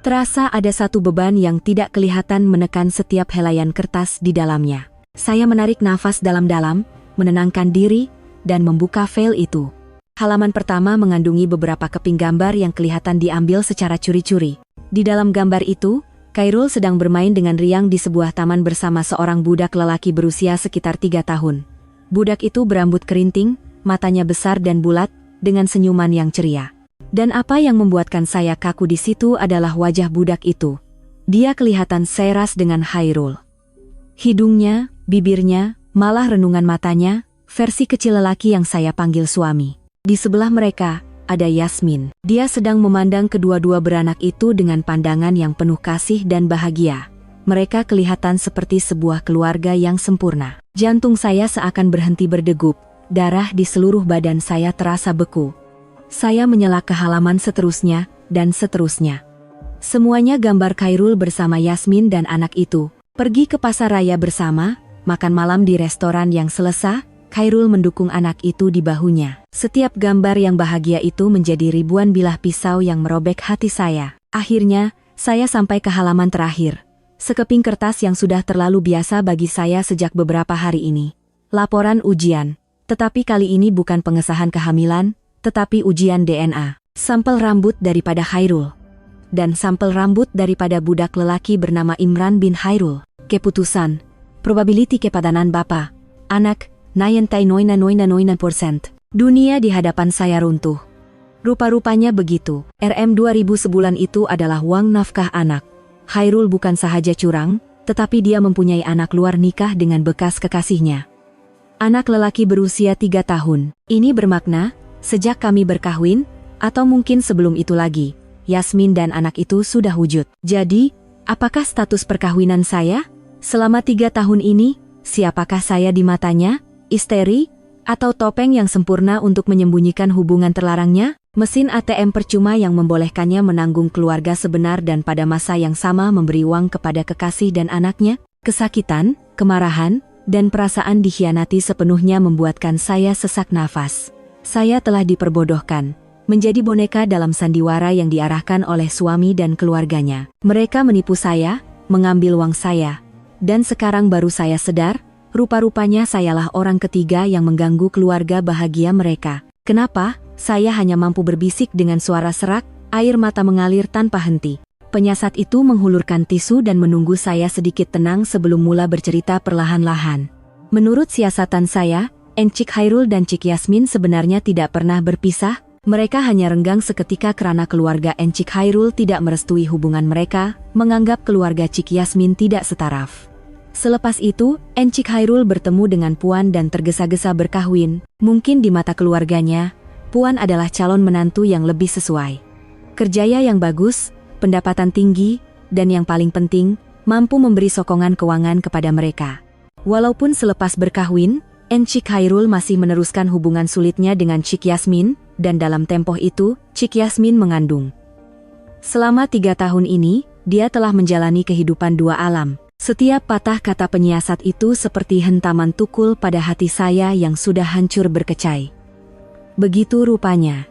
Terasa ada satu beban yang tidak kelihatan menekan setiap helaian kertas di dalamnya. Saya menarik nafas dalam-dalam, menenangkan diri, dan membuka veil itu. Halaman pertama mengandungi beberapa keping gambar yang kelihatan diambil secara curi-curi. Di dalam gambar itu, Khairul sedang bermain dengan riang di sebuah taman bersama seorang budak lelaki berusia sekitar 3 tahun. Budak itu berambut kerinting, matanya besar dan bulat, dengan senyuman yang ceria. Dan apa yang membuatkan saya kaku di situ adalah wajah budak itu. Dia kelihatan seras dengan Khairul. Hidungnya, bibirnya, malah renungan matanya, versi kecil lelaki yang saya panggil suami. Di sebelah mereka, ada Yasmin. Dia sedang memandang kedua-dua beranak itu dengan pandangan yang penuh kasih dan bahagia. Mereka kelihatan seperti sebuah keluarga yang sempurna. Jantung saya seakan berhenti berdegup, darah di seluruh badan saya terasa beku. Saya menyela ke halaman seterusnya, dan seterusnya. Semuanya gambar Khairul bersama Yasmin dan anak itu. Pergi ke pasar raya bersama, makan malam di restoran yang selesa, Khairul mendukung anak itu di bahunya. Setiap gambar yang bahagia itu menjadi ribuan bilah pisau yang merobek hati saya. Akhirnya, saya sampai ke halaman terakhir. Sekeping kertas yang sudah terlalu biasa bagi saya sejak beberapa hari ini. Laporan ujian. Tetapi kali ini bukan pengesahan kehamilan, tetapi ujian DNA. Sampel rambut daripada Khairul. Dan sampel rambut daripada budak lelaki bernama Imran bin Khairul. Keputusan. Probability kepadanan Bapak. Anak. 99,99%. Dunia di hadapan saya runtuh. Rupa-rupanya begitu. RM 2000 sebulan itu adalah uang nafkah anak. Khairul bukan sahaja curang, tetapi dia mempunyai anak luar nikah dengan bekas kekasihnya. Anak lelaki berusia 3 tahun. Ini bermakna, sejak kami berkahwin, atau mungkin sebelum itu lagi, Yasmin dan anak itu sudah wujud. Jadi, apakah status perkawinan saya? Selama 3 tahun ini, siapakah saya di matanya? Isteri, atau topeng yang sempurna untuk menyembunyikan hubungan terlarangnya? Mesin ATM percuma yang membolehkannya menanggung keluarga sebenar dan pada masa yang sama memberi uang kepada kekasih dan anaknya? Kesakitan, kemarahan, dan perasaan dikhianati sepenuhnya membuatkan saya sesak nafas. Saya telah diperbodohkan, menjadi boneka dalam sandiwara yang diarahkan oleh suami dan keluarganya. Mereka menipu saya, mengambil uang saya, dan sekarang baru saya sadar, rupa-rupanya sayalah orang ketiga yang mengganggu keluarga bahagia mereka. Kenapa? Saya hanya mampu berbisik dengan suara serak, air mata mengalir tanpa henti. Penyiasat itu menghulurkan tisu dan menunggu saya sedikit tenang sebelum mula bercerita perlahan-lahan. Menurut siasatan saya, Encik Hairul dan Cik Yasmin sebenarnya tidak pernah berpisah. Mereka hanya renggang seketika karena keluarga Encik Hairul tidak merestui hubungan mereka, menganggap keluarga Cik Yasmin tidak setaraf. Selepas itu, Encik Hairul bertemu dengan Puan dan tergesa-gesa berkahwin. Mungkin di mata keluarganya, Puan adalah calon menantu yang lebih sesuai. Kerjaya yang bagus, pendapatan tinggi, dan yang paling penting, mampu memberi sokongan keuangan kepada mereka. Walaupun selepas berkahwin, Encik Hairul masih meneruskan hubungan sulitnya dengan Cik Yasmin, dan dalam tempoh itu, Cik Yasmin mengandung. Selama 3 tahun ini, dia telah menjalani kehidupan dua alam. Setiap patah kata penyiasat itu seperti hentaman tukul pada hati saya yang sudah hancur berkecai. Begitu rupanya.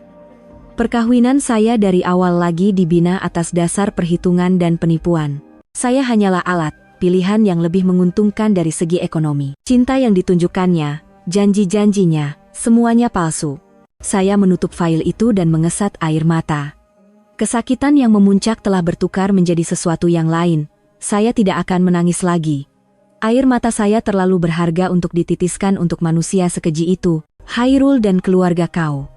Perkawinan saya dari awal lagi dibina atas dasar perhitungan dan penipuan. Saya hanyalah alat, pilihan yang lebih menguntungkan dari segi ekonomi. Cinta yang ditunjukkannya, janji-janjinya, semuanya palsu. Saya menutup file itu dan mengesat air mata. Kesakitan yang memuncak telah bertukar menjadi sesuatu yang lain. Saya tidak akan menangis lagi. Air mata saya terlalu berharga untuk dititiskan untuk manusia sekeji itu. Hairul dan keluarga kau.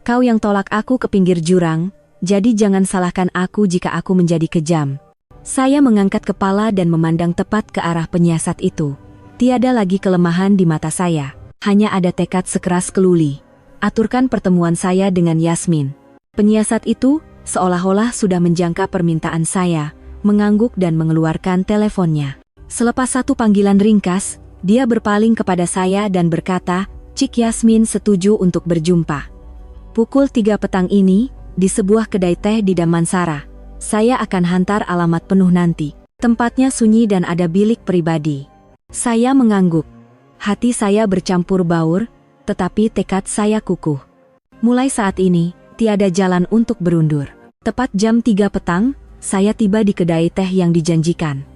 Kau yang tolak aku ke pinggir jurang, jadi jangan salahkan aku jika aku menjadi kejam. Saya mengangkat kepala dan memandang tepat ke arah penyiasat itu. Tiada lagi kelemahan di mata saya, hanya ada tekad sekeras keluli. Aturkan pertemuan saya dengan Yasmin. Penyiasat itu seolah-olah sudah menjangka permintaan saya, mengangguk dan mengeluarkan teleponnya. Selepas satu panggilan ringkas, dia berpaling kepada saya dan berkata, Cik Yasmin setuju untuk berjumpa. Pukul 3 petang ini, di sebuah kedai teh di Damansara. Saya akan hantar alamat penuh nanti. Tempatnya sunyi dan ada bilik pribadi. Saya mengangguk. Hati saya bercampur baur, tetapi tekad saya kukuh. Mulai saat ini, tiada jalan untuk berundur. Tepat jam 3 petang, saya tiba di kedai teh yang dijanjikan.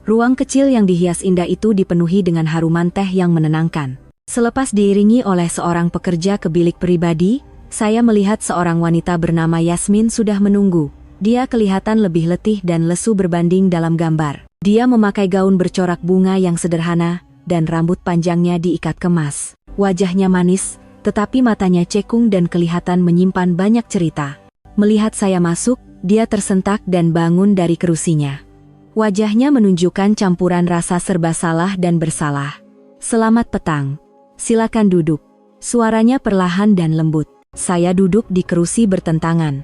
Ruang kecil yang dihias indah itu dipenuhi dengan haruman teh yang menenangkan. Selepas diiringi oleh seorang pekerja ke bilik pribadi, saya melihat seorang wanita bernama Yasmin sudah menunggu. Dia kelihatan lebih letih dan lesu berbanding dalam gambar. Dia memakai gaun bercorak bunga yang sederhana, dan rambut panjangnya diikat kemas. Wajahnya manis, tetapi matanya cekung dan kelihatan menyimpan banyak cerita. Melihat saya masuk, dia tersentak dan bangun dari kerusinya. Wajahnya menunjukkan campuran rasa serba salah dan bersalah. Selamat petang. Silakan duduk. Suaranya perlahan dan lembut. Saya duduk di kerusi bertentangan.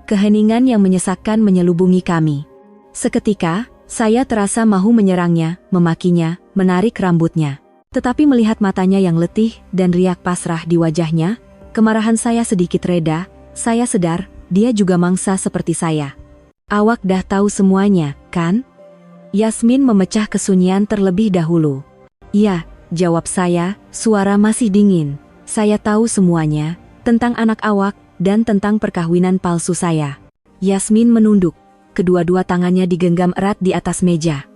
Keheningan yang menyesakkan menyelubungi kami. Seketika, saya terasa mahu menyerangnya, memakinya, menarik rambutnya. Tetapi melihat matanya yang letih dan riak pasrah di wajahnya, kemarahan saya sedikit reda. Saya sedar, dia juga mangsa seperti saya. Awak dah tahu semuanya, kan? Yasmin memecah kesunyian terlebih dahulu. Iya, jawab saya, suara masih dingin. Saya tahu semuanya, tentang anak awak, dan tentang perkawinan palsu saya. Yasmin menunduk. Kedua-dua tangannya digenggam erat di atas meja.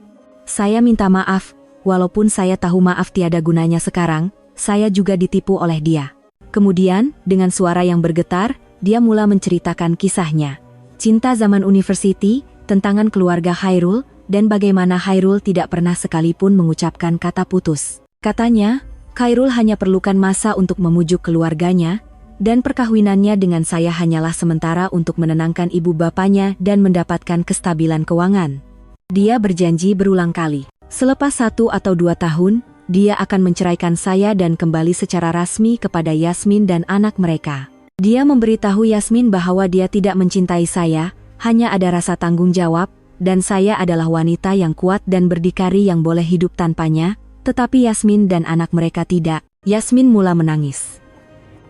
Saya minta maaf, walaupun saya tahu maaf tiada gunanya sekarang, saya juga ditipu oleh dia. Kemudian, dengan suara yang bergetar, dia mula menceritakan kisahnya. Cinta zaman university, tentangan keluarga Hairul, dan bagaimana Hairul tidak pernah sekalipun mengucapkan kata putus. Katanya, Hairul hanya perlukan masa untuk memujuk keluarganya, dan perkahwinannya dengan saya hanyalah sementara untuk menenangkan ibu bapanya dan mendapatkan kestabilan keuangan. Dia berjanji berulang kali, selepas 1 atau 2 tahun, dia akan menceraikan saya dan kembali secara rasmi kepada Yasmin dan anak mereka. Dia memberitahu Yasmin bahwa dia tidak mencintai saya, hanya ada rasa tanggung jawab, dan saya adalah wanita yang kuat dan berdikari yang boleh hidup tanpanya, tetapi Yasmin dan anak mereka tidak. Yasmin mula menangis.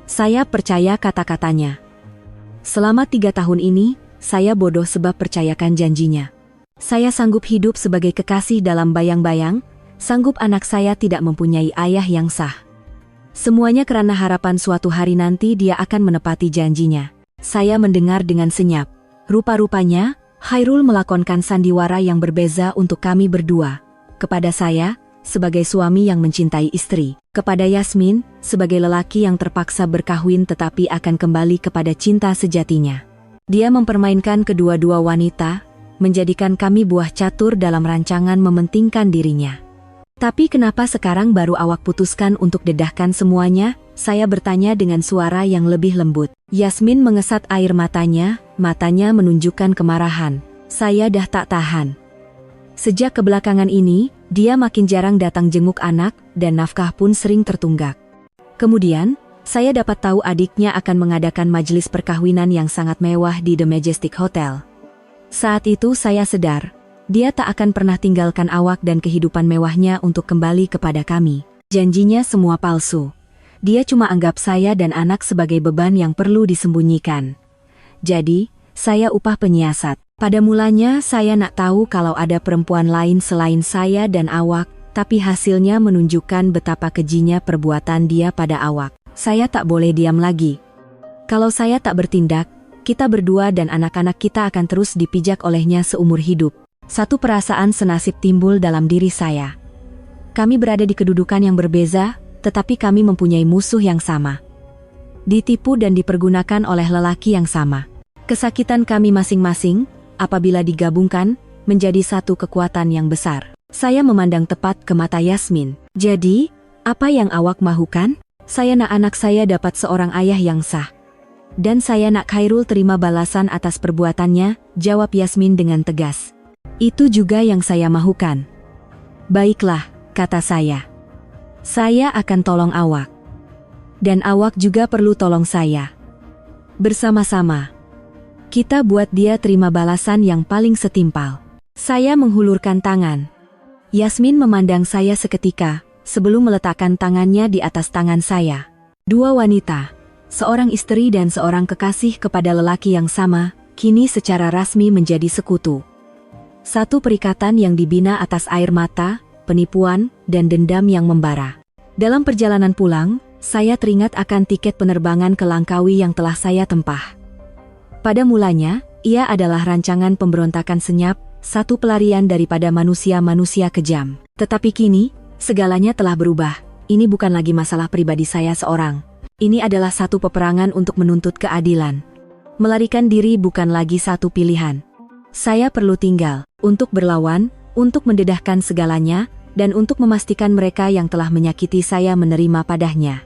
Saya percaya kata-katanya. Selama 3 tahun ini, saya bodoh sebab percayakan janjinya. Saya sanggup hidup sebagai kekasih dalam bayang-bayang, sanggup anak saya tidak mempunyai ayah yang sah. Semuanya karena harapan suatu hari nanti dia akan menepati janjinya. Saya mendengar dengan senyap. Rupa-rupanya, Hairul melakonkan sandiwara yang berbeza untuk kami berdua. Kepada saya, sebagai suami yang mencintai istri. Kepada Yasmin, sebagai lelaki yang terpaksa berkahwin tetapi akan kembali kepada cinta sejatinya. Dia mempermainkan kedua-dua wanita, menjadikan kami buah catur dalam rancangan mementingkan dirinya. Tapi kenapa sekarang baru awak putuskan untuk dedahkan semuanya? Saya bertanya dengan suara yang lebih lembut. Yasmin mengesat air matanya menunjukkan kemarahan. Saya dah tak tahan. Sejak kebelakangan ini, dia makin jarang datang jenguk anak, dan nafkah pun sering tertunggak. Kemudian, saya dapat tahu adiknya akan mengadakan majelis perkawinan yang sangat mewah di The Majestic Hotel. Saat itu saya sadar, dia tak akan pernah tinggalkan awak dan kehidupan mewahnya untuk kembali kepada kami. Janjinya semua palsu. Dia cuma anggap saya dan anak sebagai beban yang perlu disembunyikan. Jadi, saya upah penyiasat. Pada mulanya saya nak tahu kalau ada perempuan lain selain saya dan awak, tapi hasilnya menunjukkan betapa kejinya perbuatan dia pada awak. Saya tak boleh diam lagi. Kalau saya tak bertindak, kita berdua dan anak-anak kita akan terus dipijak olehnya seumur hidup. Satu perasaan senasib timbul dalam diri saya. Kami berada di kedudukan yang berbeza, tetapi kami mempunyai musuh yang sama. Ditipu dan dipergunakan oleh lelaki yang sama. Kesakitan kami masing-masing, apabila digabungkan, menjadi satu kekuatan yang besar. Saya memandang tepat ke mata Yasmin. Jadi, apa yang awak mahukan? Saya nak anak saya dapat seorang ayah yang sah. Dan saya nak Khairul terima balasan atas perbuatannya, jawab Yasmin dengan tegas. Itu juga yang saya mahukan. Baiklah, kata saya. Saya akan tolong awak. Dan awak juga perlu tolong saya. Bersama-sama. Kita buat dia terima balasan yang paling setimpal. Saya menghulurkan tangan. Yasmin memandang saya seketika, sebelum meletakkan tangannya di atas tangan saya. Dua wanita. Seorang istri dan seorang kekasih kepada lelaki yang sama, kini secara rasmi menjadi sekutu. Satu perikatan yang dibina atas air mata, penipuan, dan dendam yang membara. Dalam perjalanan pulang, saya teringat akan tiket penerbangan ke Langkawi yang telah saya tempah. Pada mulanya, ia adalah rancangan pemberontakan senyap, satu pelarian daripada manusia-manusia kejam. Tetapi kini, segalanya telah berubah. Ini bukan lagi masalah pribadi saya seorang. Ini adalah satu peperangan untuk menuntut keadilan. Melarikan diri bukan lagi satu pilihan. Saya perlu tinggal, untuk berlawan, untuk mendedahkan segalanya, dan untuk memastikan mereka yang telah menyakiti saya menerima padanya.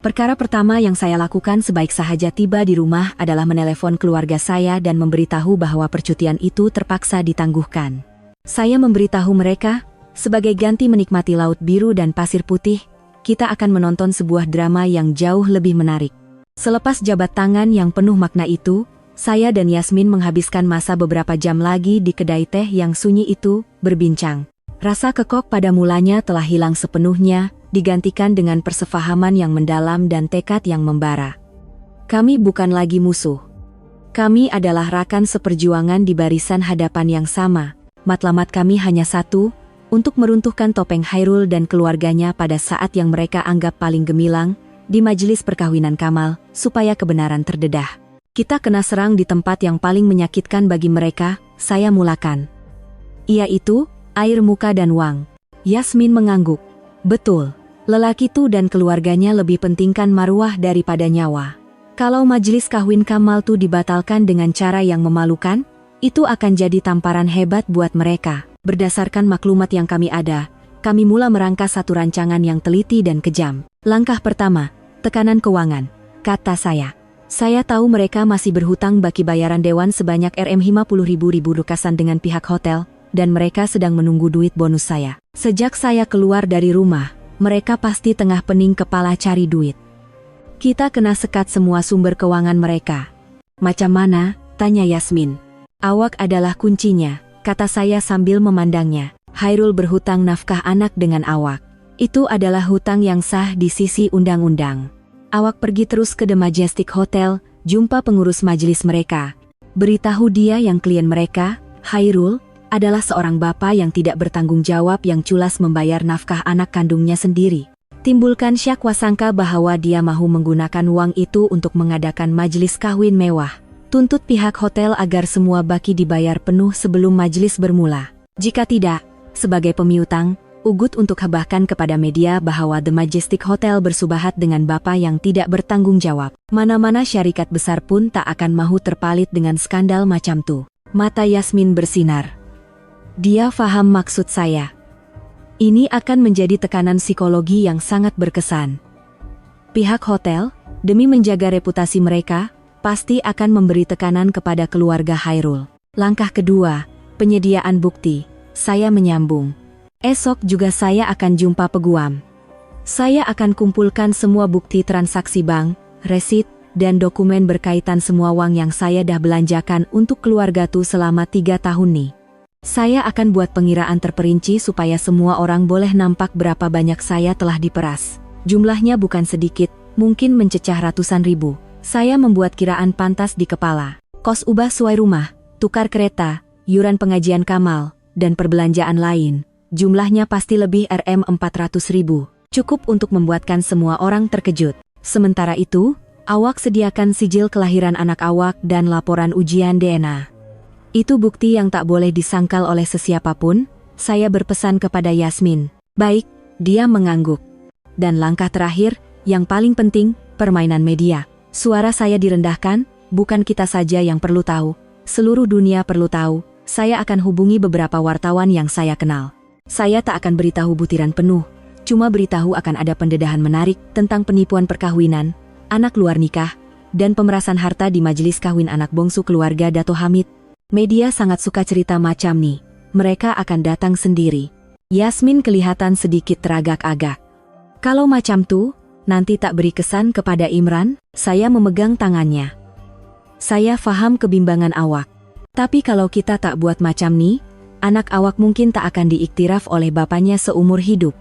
Perkara pertama yang saya lakukan sebaik sahaja tiba di rumah adalah menelepon keluarga saya dan memberitahu bahwa percutian itu terpaksa ditangguhkan. Saya memberitahu mereka, sebagai ganti menikmati laut biru dan pasir putih, kita akan menonton sebuah drama yang jauh lebih menarik. Selepas jabat tangan yang penuh makna itu, saya dan Yasmin menghabiskan masa beberapa jam lagi di kedai teh yang sunyi itu, berbincang. Rasa kekok pada mulanya telah hilang sepenuhnya, digantikan dengan persefahaman yang mendalam dan tekad yang membara. Kami bukan lagi musuh. Kami adalah rakan seperjuangan di barisan hadapan yang sama. Matlamat kami hanya satu, untuk meruntuhkan topeng Khairul dan keluarganya pada saat yang mereka anggap paling gemilang, di majelis perkawinan Kamal, supaya kebenaran terdedah. Kita kena serang di tempat yang paling menyakitkan bagi mereka, saya mulakan. Yaitu, air muka dan uang. Yasmin mengangguk. Betul, lelaki itu dan keluarganya lebih pentingkan marwah daripada nyawa. Kalau majelis kawin Kamal itu dibatalkan dengan cara yang memalukan, itu akan jadi tamparan hebat buat mereka. Berdasarkan maklumat yang kami ada, kami mula merangkas satu rancangan yang teliti dan kejam. Langkah pertama, tekanan keuangan, kata saya. Saya tahu mereka masih berhutang bagi bayaran dewan sebanyak Rp50.000 lukasan dengan pihak hotel, dan mereka sedang menunggu duit bonus saya. Sejak saya keluar dari rumah, mereka pasti tengah pening kepala cari duit. Kita kena sekat semua sumber keuangan mereka. Macam mana? Tanya Yasmin. Awak adalah kuncinya, kata saya sambil memandangnya. Khairul berhutang nafkah anak dengan awak. Itu adalah hutang yang sah di sisi undang-undang. Awak pergi terus ke The Majestic Hotel, jumpa pengurus majelis mereka. Beritahu dia yang klien mereka, Khairul, adalah seorang bapa yang tidak bertanggung jawab yang culas membayar nafkah anak kandungnya sendiri. Timbulkan syakwa sangka bahwa dia mahu menggunakan uang itu untuk mengadakan majelis kawin mewah. Tuntut pihak hotel agar semua baki dibayar penuh sebelum majelis bermula. Jika tidak, sebagai pemiutang, ugut untuk hebahkan kepada media bahwa The Majestic Hotel bersubahat dengan bapa yang tidak bertanggung jawab. Mana-mana syarikat besar pun tak akan mahu terpalit dengan skandal macam tu. Mata Yasmin bersinar. Dia paham maksud saya. Ini akan menjadi tekanan psikologi yang sangat berkesan. Pihak hotel, demi menjaga reputasi mereka, pasti akan memberi tekanan kepada keluarga Hairul. Langkah kedua, penyediaan bukti. Saya menyambung. Esok juga saya akan jumpa peguam. Saya akan kumpulkan semua bukti transaksi bank, resit, dan dokumen berkaitan semua uang yang saya dah belanjakan untuk keluarga Tu selama 3 tahun nih. Saya akan buat pengiraan terperinci supaya semua orang boleh nampak berapa banyak saya telah diperas. Jumlahnya bukan sedikit, mungkin mencecah ratusan ribu. Saya membuat kiraan pantas di kepala. Kos ubah sesuai rumah, tukar kereta, yuran pengajian Kamal, dan perbelanjaan lain. Jumlahnya pasti lebih Rp400.000. Cukup untuk membuatkan semua orang terkejut. Sementara itu, awak sediakan sijil kelahiran anak awak dan laporan ujian DNA. Itu bukti yang tak boleh disangkal oleh sesiapapun. Saya berpesan kepada Yasmin. Baik, dia mengangguk. Dan langkah terakhir, yang paling penting, permainan media. Suara saya direndahkan, bukan kita saja yang perlu tahu. Seluruh dunia perlu tahu. Saya akan hubungi beberapa wartawan yang saya kenal. Saya tak akan beritahu butiran penuh. Cuma beritahu akan ada pendedahan menarik tentang penipuan perkawinan, anak luar nikah, dan pemerasan harta di majelis kawin anak bongsu keluarga Dato Hamid. Media sangat suka cerita macam nih. Mereka akan datang sendiri. Yasmin kelihatan sedikit teragak-agak. Kalau macam tuh, nanti tak beri kesan kepada Imran. Saya memegang tangannya. Saya faham kebimbangan awak. Tapi kalau kita tak buat macam nih, anak awak mungkin tak akan diiktiraf oleh bapaknya seumur hidup.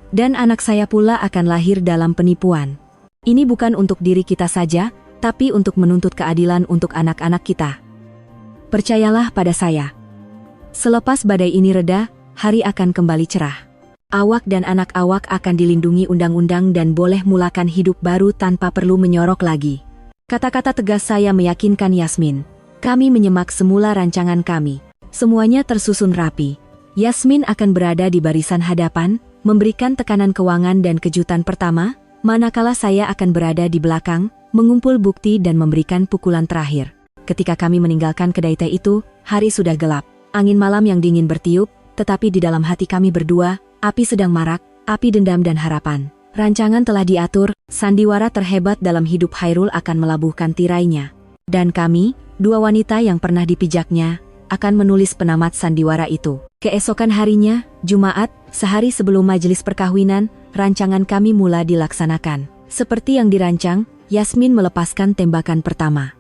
Dan anak saya pula akan lahir dalam penipuan. Ini bukan untuk diri kita saja, tapi untuk menuntut keadilan untuk anak-anak kita. Percayalah pada saya. Selepas badai ini reda, hari akan kembali cerah. Awak dan anak awak akan dilindungi undang-undang dan boleh mulakan hidup baru tanpa perlu menyorok lagi. Kata-kata tegas saya meyakinkan Yasmin. Kami menyemak semula rancangan kami. Semuanya tersusun rapi. Yasmin akan berada di barisan hadapan, memberikan tekanan keuangan dan kejutan pertama, manakala saya akan berada di belakang, mengumpul bukti dan memberikan pukulan terakhir. Ketika kami meninggalkan kedai teh itu, hari sudah gelap. Angin malam yang dingin bertiup, tetapi di dalam hati kami berdua, api sedang marak, api dendam dan harapan. Rancangan telah diatur, sandiwara terhebat dalam hidup Hairul akan melabuhkan tirainya. Dan kami, dua wanita yang pernah dipijaknya, akan menulis penamat sandiwara itu. Keesokan harinya, Jumat, sehari sebelum majelis perkawinan, rancangan kami mula dilaksanakan. Seperti yang dirancang, Yasmin melepaskan tembakan pertama.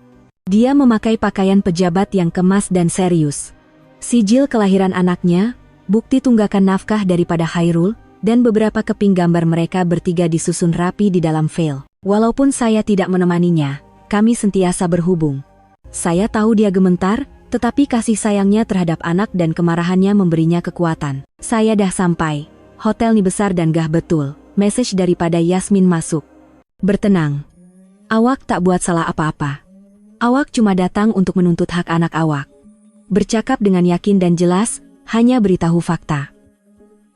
Dia memakai pakaian pejabat yang kemas dan serius. Sijil kelahiran anaknya, bukti tunggakan nafkah daripada Hairul, dan beberapa keping gambar mereka bertiga disusun rapi di dalam file. Walaupun saya tidak menemaninya, kami sentiasa berhubung. Saya tahu dia gemetar, tetapi kasih sayangnya terhadap anak dan kemarahannya memberinya kekuatan. Saya dah sampai. Hotel ni besar dan gah betul. Message daripada Yasmin masuk. Bertenang. Awak tak buat salah apa-apa. Awak cuma datang untuk menuntut hak anak awak. Bercakap dengan yakin dan jelas, hanya beritahu fakta.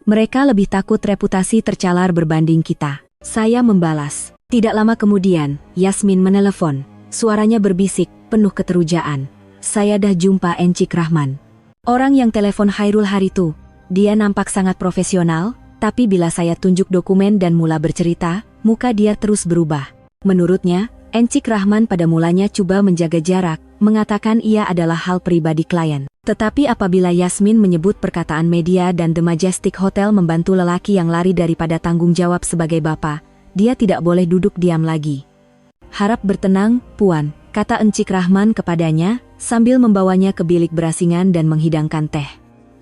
Mereka lebih takut reputasi tercalar berbanding kita. Saya membalas. Tidak lama kemudian, Yasmin menelepon. Suaranya berbisik, penuh keterujaan. Saya dah jumpa Encik Rahman. Orang yang telepon Hairul hari itu. Dia nampak sangat profesional, tapi bila saya tunjuk dokumen dan mula bercerita, muka dia terus berubah. Menurutnya, Encik Rahman pada mulanya coba menjaga jarak, mengatakan ia adalah hal pribadi klien. Tetapi apabila Yasmin menyebut perkataan media dan The Majestic Hotel membantu lelaki yang lari daripada tanggung jawab sebagai bapa, dia tidak boleh duduk diam lagi. Harap bertenang, Puan, kata Encik Rahman kepadanya, sambil membawanya ke bilik berasingan dan menghidangkan teh.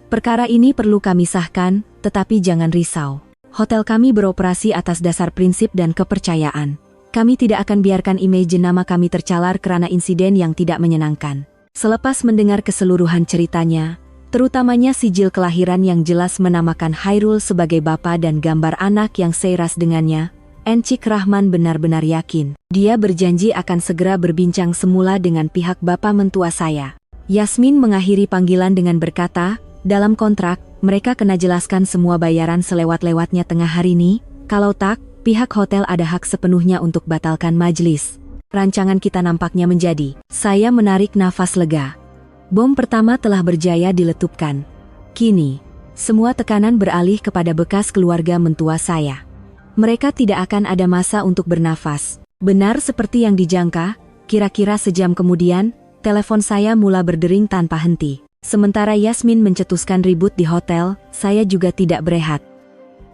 Perkara ini perlu kami sahkan, tetapi jangan risau. Hotel kami beroperasi atas dasar prinsip dan kepercayaan. Kami tidak akan biarkan image nama kami tercalar karena insiden yang tidak menyenangkan. Selepas mendengar keseluruhan ceritanya, terutamanya sijil kelahiran yang jelas menamakan Hairul sebagai bapa dan gambar anak yang seiras dengannya, Encik Rahman benar-benar yakin. Dia berjanji akan segera berbincang semula dengan pihak bapa mentua saya. Yasmin mengakhiri panggilan dengan berkata, dalam kontrak, mereka kena jelaskan semua bayaran selewat-lewatnya tengah hari ini, kalau tak, pihak hotel ada hak sepenuhnya untuk batalkan majelis. Rancangan kita nampaknya menjadi. Saya menarik nafas lega. Bom pertama telah berjaya diletupkan. Kini, semua tekanan beralih kepada bekas keluarga mentua saya. Mereka tidak akan ada masa untuk bernafas. Benar seperti yang dijangka, kira-kira sejam kemudian, telepon saya mula berdering tanpa henti. Sementara Yasmin mencetuskan ribut di hotel, saya juga tidak berehat.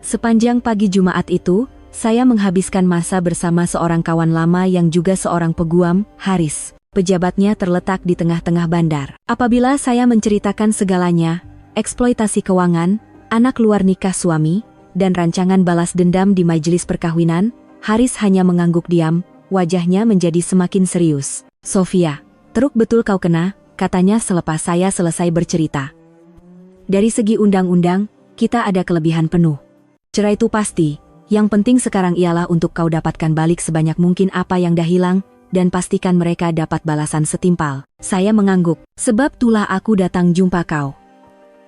Sepanjang pagi Jumat itu, saya menghabiskan masa bersama seorang kawan lama yang juga seorang peguam, Haris. Pejabatnya terletak di tengah-tengah bandar. Apabila saya menceritakan segalanya, eksploitasi keuangan, anak luar nikah suami, dan rancangan balas dendam di majelis perkawinan, Haris hanya mengangguk diam, wajahnya menjadi semakin serius. "Sofia, teruk betul kau kena," katanya selepas saya selesai bercerita. "Dari segi undang-undang, kita ada kelebihan penuh. Cerai itu pasti, yang penting sekarang ialah untuk kau dapatkan balik sebanyak mungkin apa yang dah hilang, dan pastikan mereka dapat balasan setimpal." Saya mengangguk, "Sebab itulah aku datang jumpa kau.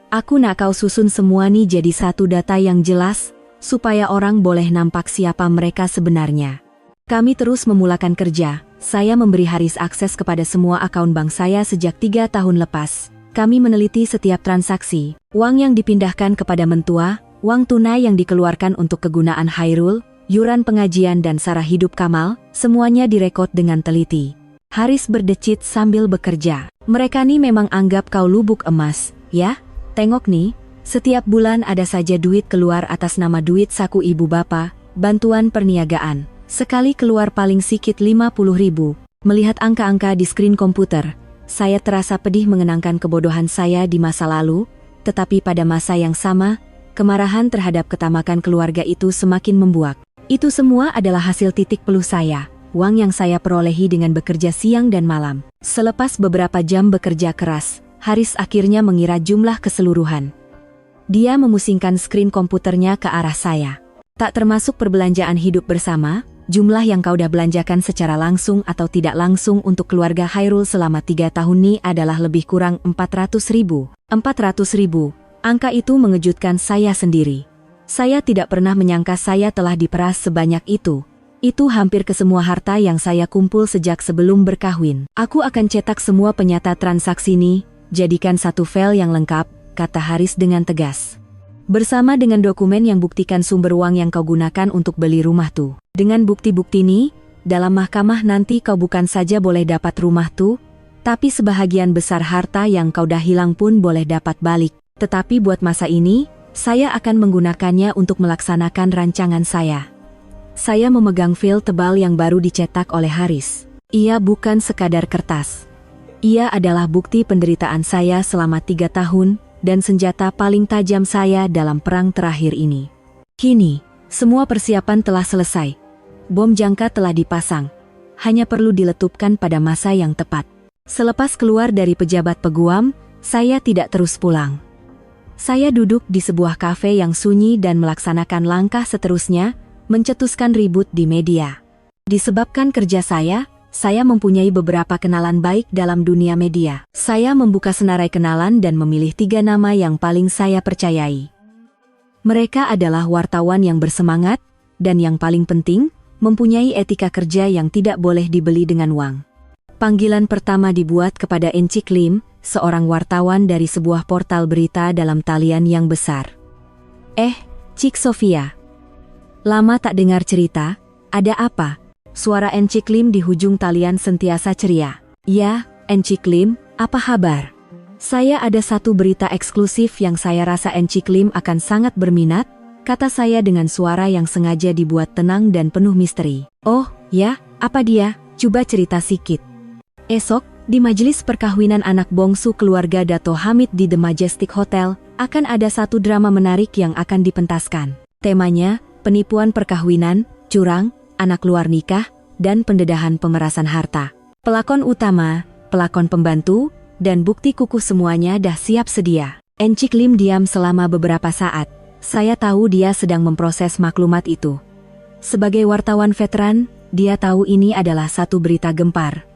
Aku nak kau susun semua nih jadi satu data yang jelas, supaya orang boleh nampak siapa mereka sebenarnya." Kami terus memulakan kerja. Saya memberi Haris akses kepada semua akun bank saya sejak 3 tahun lepas. Kami meneliti setiap transaksi, uang yang dipindahkan kepada mentua, uang tunai yang dikeluarkan untuk kegunaan Hairul, yuran pengajian dan sara hidup Kamal, semuanya direkod dengan teliti. Haris berdecit sambil bekerja. "Mereka nih memang anggap kau lubuk emas, ya? Tengok nih, setiap bulan ada saja duit keluar atas nama duit saku ibu bapa, bantuan perniagaan. Sekali keluar paling sikit 50.000. Melihat angka-angka di skrin komputer, saya terasa pedih mengenangkan kebodohan saya di masa lalu, tetapi pada masa yang sama, kemarahan terhadap ketamakan keluarga itu semakin membuak. Itu semua adalah hasil titik peluh saya, uang yang saya perolehi dengan bekerja siang dan malam. Selepas beberapa jam bekerja keras, Haris akhirnya mengira jumlah keseluruhan. Dia memusingkan skrin komputernya ke arah saya. "Tak termasuk perbelanjaan hidup bersama, jumlah yang kau dah belanjakan secara langsung atau tidak langsung untuk keluarga Hairul selama 3 tahun ini adalah lebih kurang 400.000. 400.000, angka itu mengejutkan saya sendiri. Saya tidak pernah menyangka saya telah diperas sebanyak itu. Itu hampir ke semua harta yang saya kumpul sejak sebelum berkahwin. Aku akan cetak semua penyata transaksi ini, jadikan satu file yang lengkap," kata Haris dengan tegas. "Bersama dengan dokumen yang buktikan sumber uang yang kau gunakan untuk beli rumah tuh. Dengan bukti-bukti ini, dalam mahkamah nanti kau bukan saja boleh dapat rumah tuh, tapi sebahagian besar harta yang kau dah hilang pun boleh dapat balik. Tetapi buat masa ini, saya akan menggunakannya untuk melaksanakan rancangan saya." Saya memegang file tebal yang baru dicetak oleh Haris. Ia bukan sekadar kertas. Ia adalah bukti penderitaan saya selama 3 tahun, dan senjata paling tajam saya dalam perang terakhir ini. Kini, semua persiapan telah selesai. Bom jangka telah dipasang. Hanya perlu diletupkan pada masa yang tepat. Selepas keluar dari pejabat peguam, saya tidak terus pulang. Saya duduk di sebuah kafe yang sunyi dan melaksanakan langkah seterusnya, mencetuskan ribut di media. Disebabkan kerja saya mempunyai beberapa kenalan baik dalam dunia media. Saya membuka senarai kenalan dan memilih 3 nama yang paling saya percayai. Mereka adalah wartawan yang bersemangat, dan yang paling penting, mempunyai etika kerja yang tidak boleh dibeli dengan uang. Panggilan pertama dibuat kepada Encik Lim, seorang wartawan dari sebuah portal berita dalam talian yang besar. Cik Sofia. Lama tak dengar cerita, ada apa?" Suara Encik Lim di hujung talian sentiasa ceria. "Ya, Encik Lim, apa kabar? Saya ada satu berita eksklusif yang saya rasa Encik Lim akan sangat berminat," kata saya dengan suara yang sengaja dibuat tenang dan penuh misteri. "Oh, ya, apa dia? Coba cerita sikit." Esok, di majelis perkawinan anak bongsu keluarga Dato Hamid di The Majestic Hotel, akan ada satu drama menarik yang akan dipentaskan. Temanya, penipuan perkawinan, curang, anak luar nikah, dan pendedahan pemerasan harta. Pelakon utama, pelakon pembantu, dan bukti kukuh semuanya dah siap sedia. Encik Lim diam selama beberapa saat. Saya tahu dia sedang memproses maklumat itu. Sebagai wartawan veteran, dia tahu ini adalah satu berita gempar.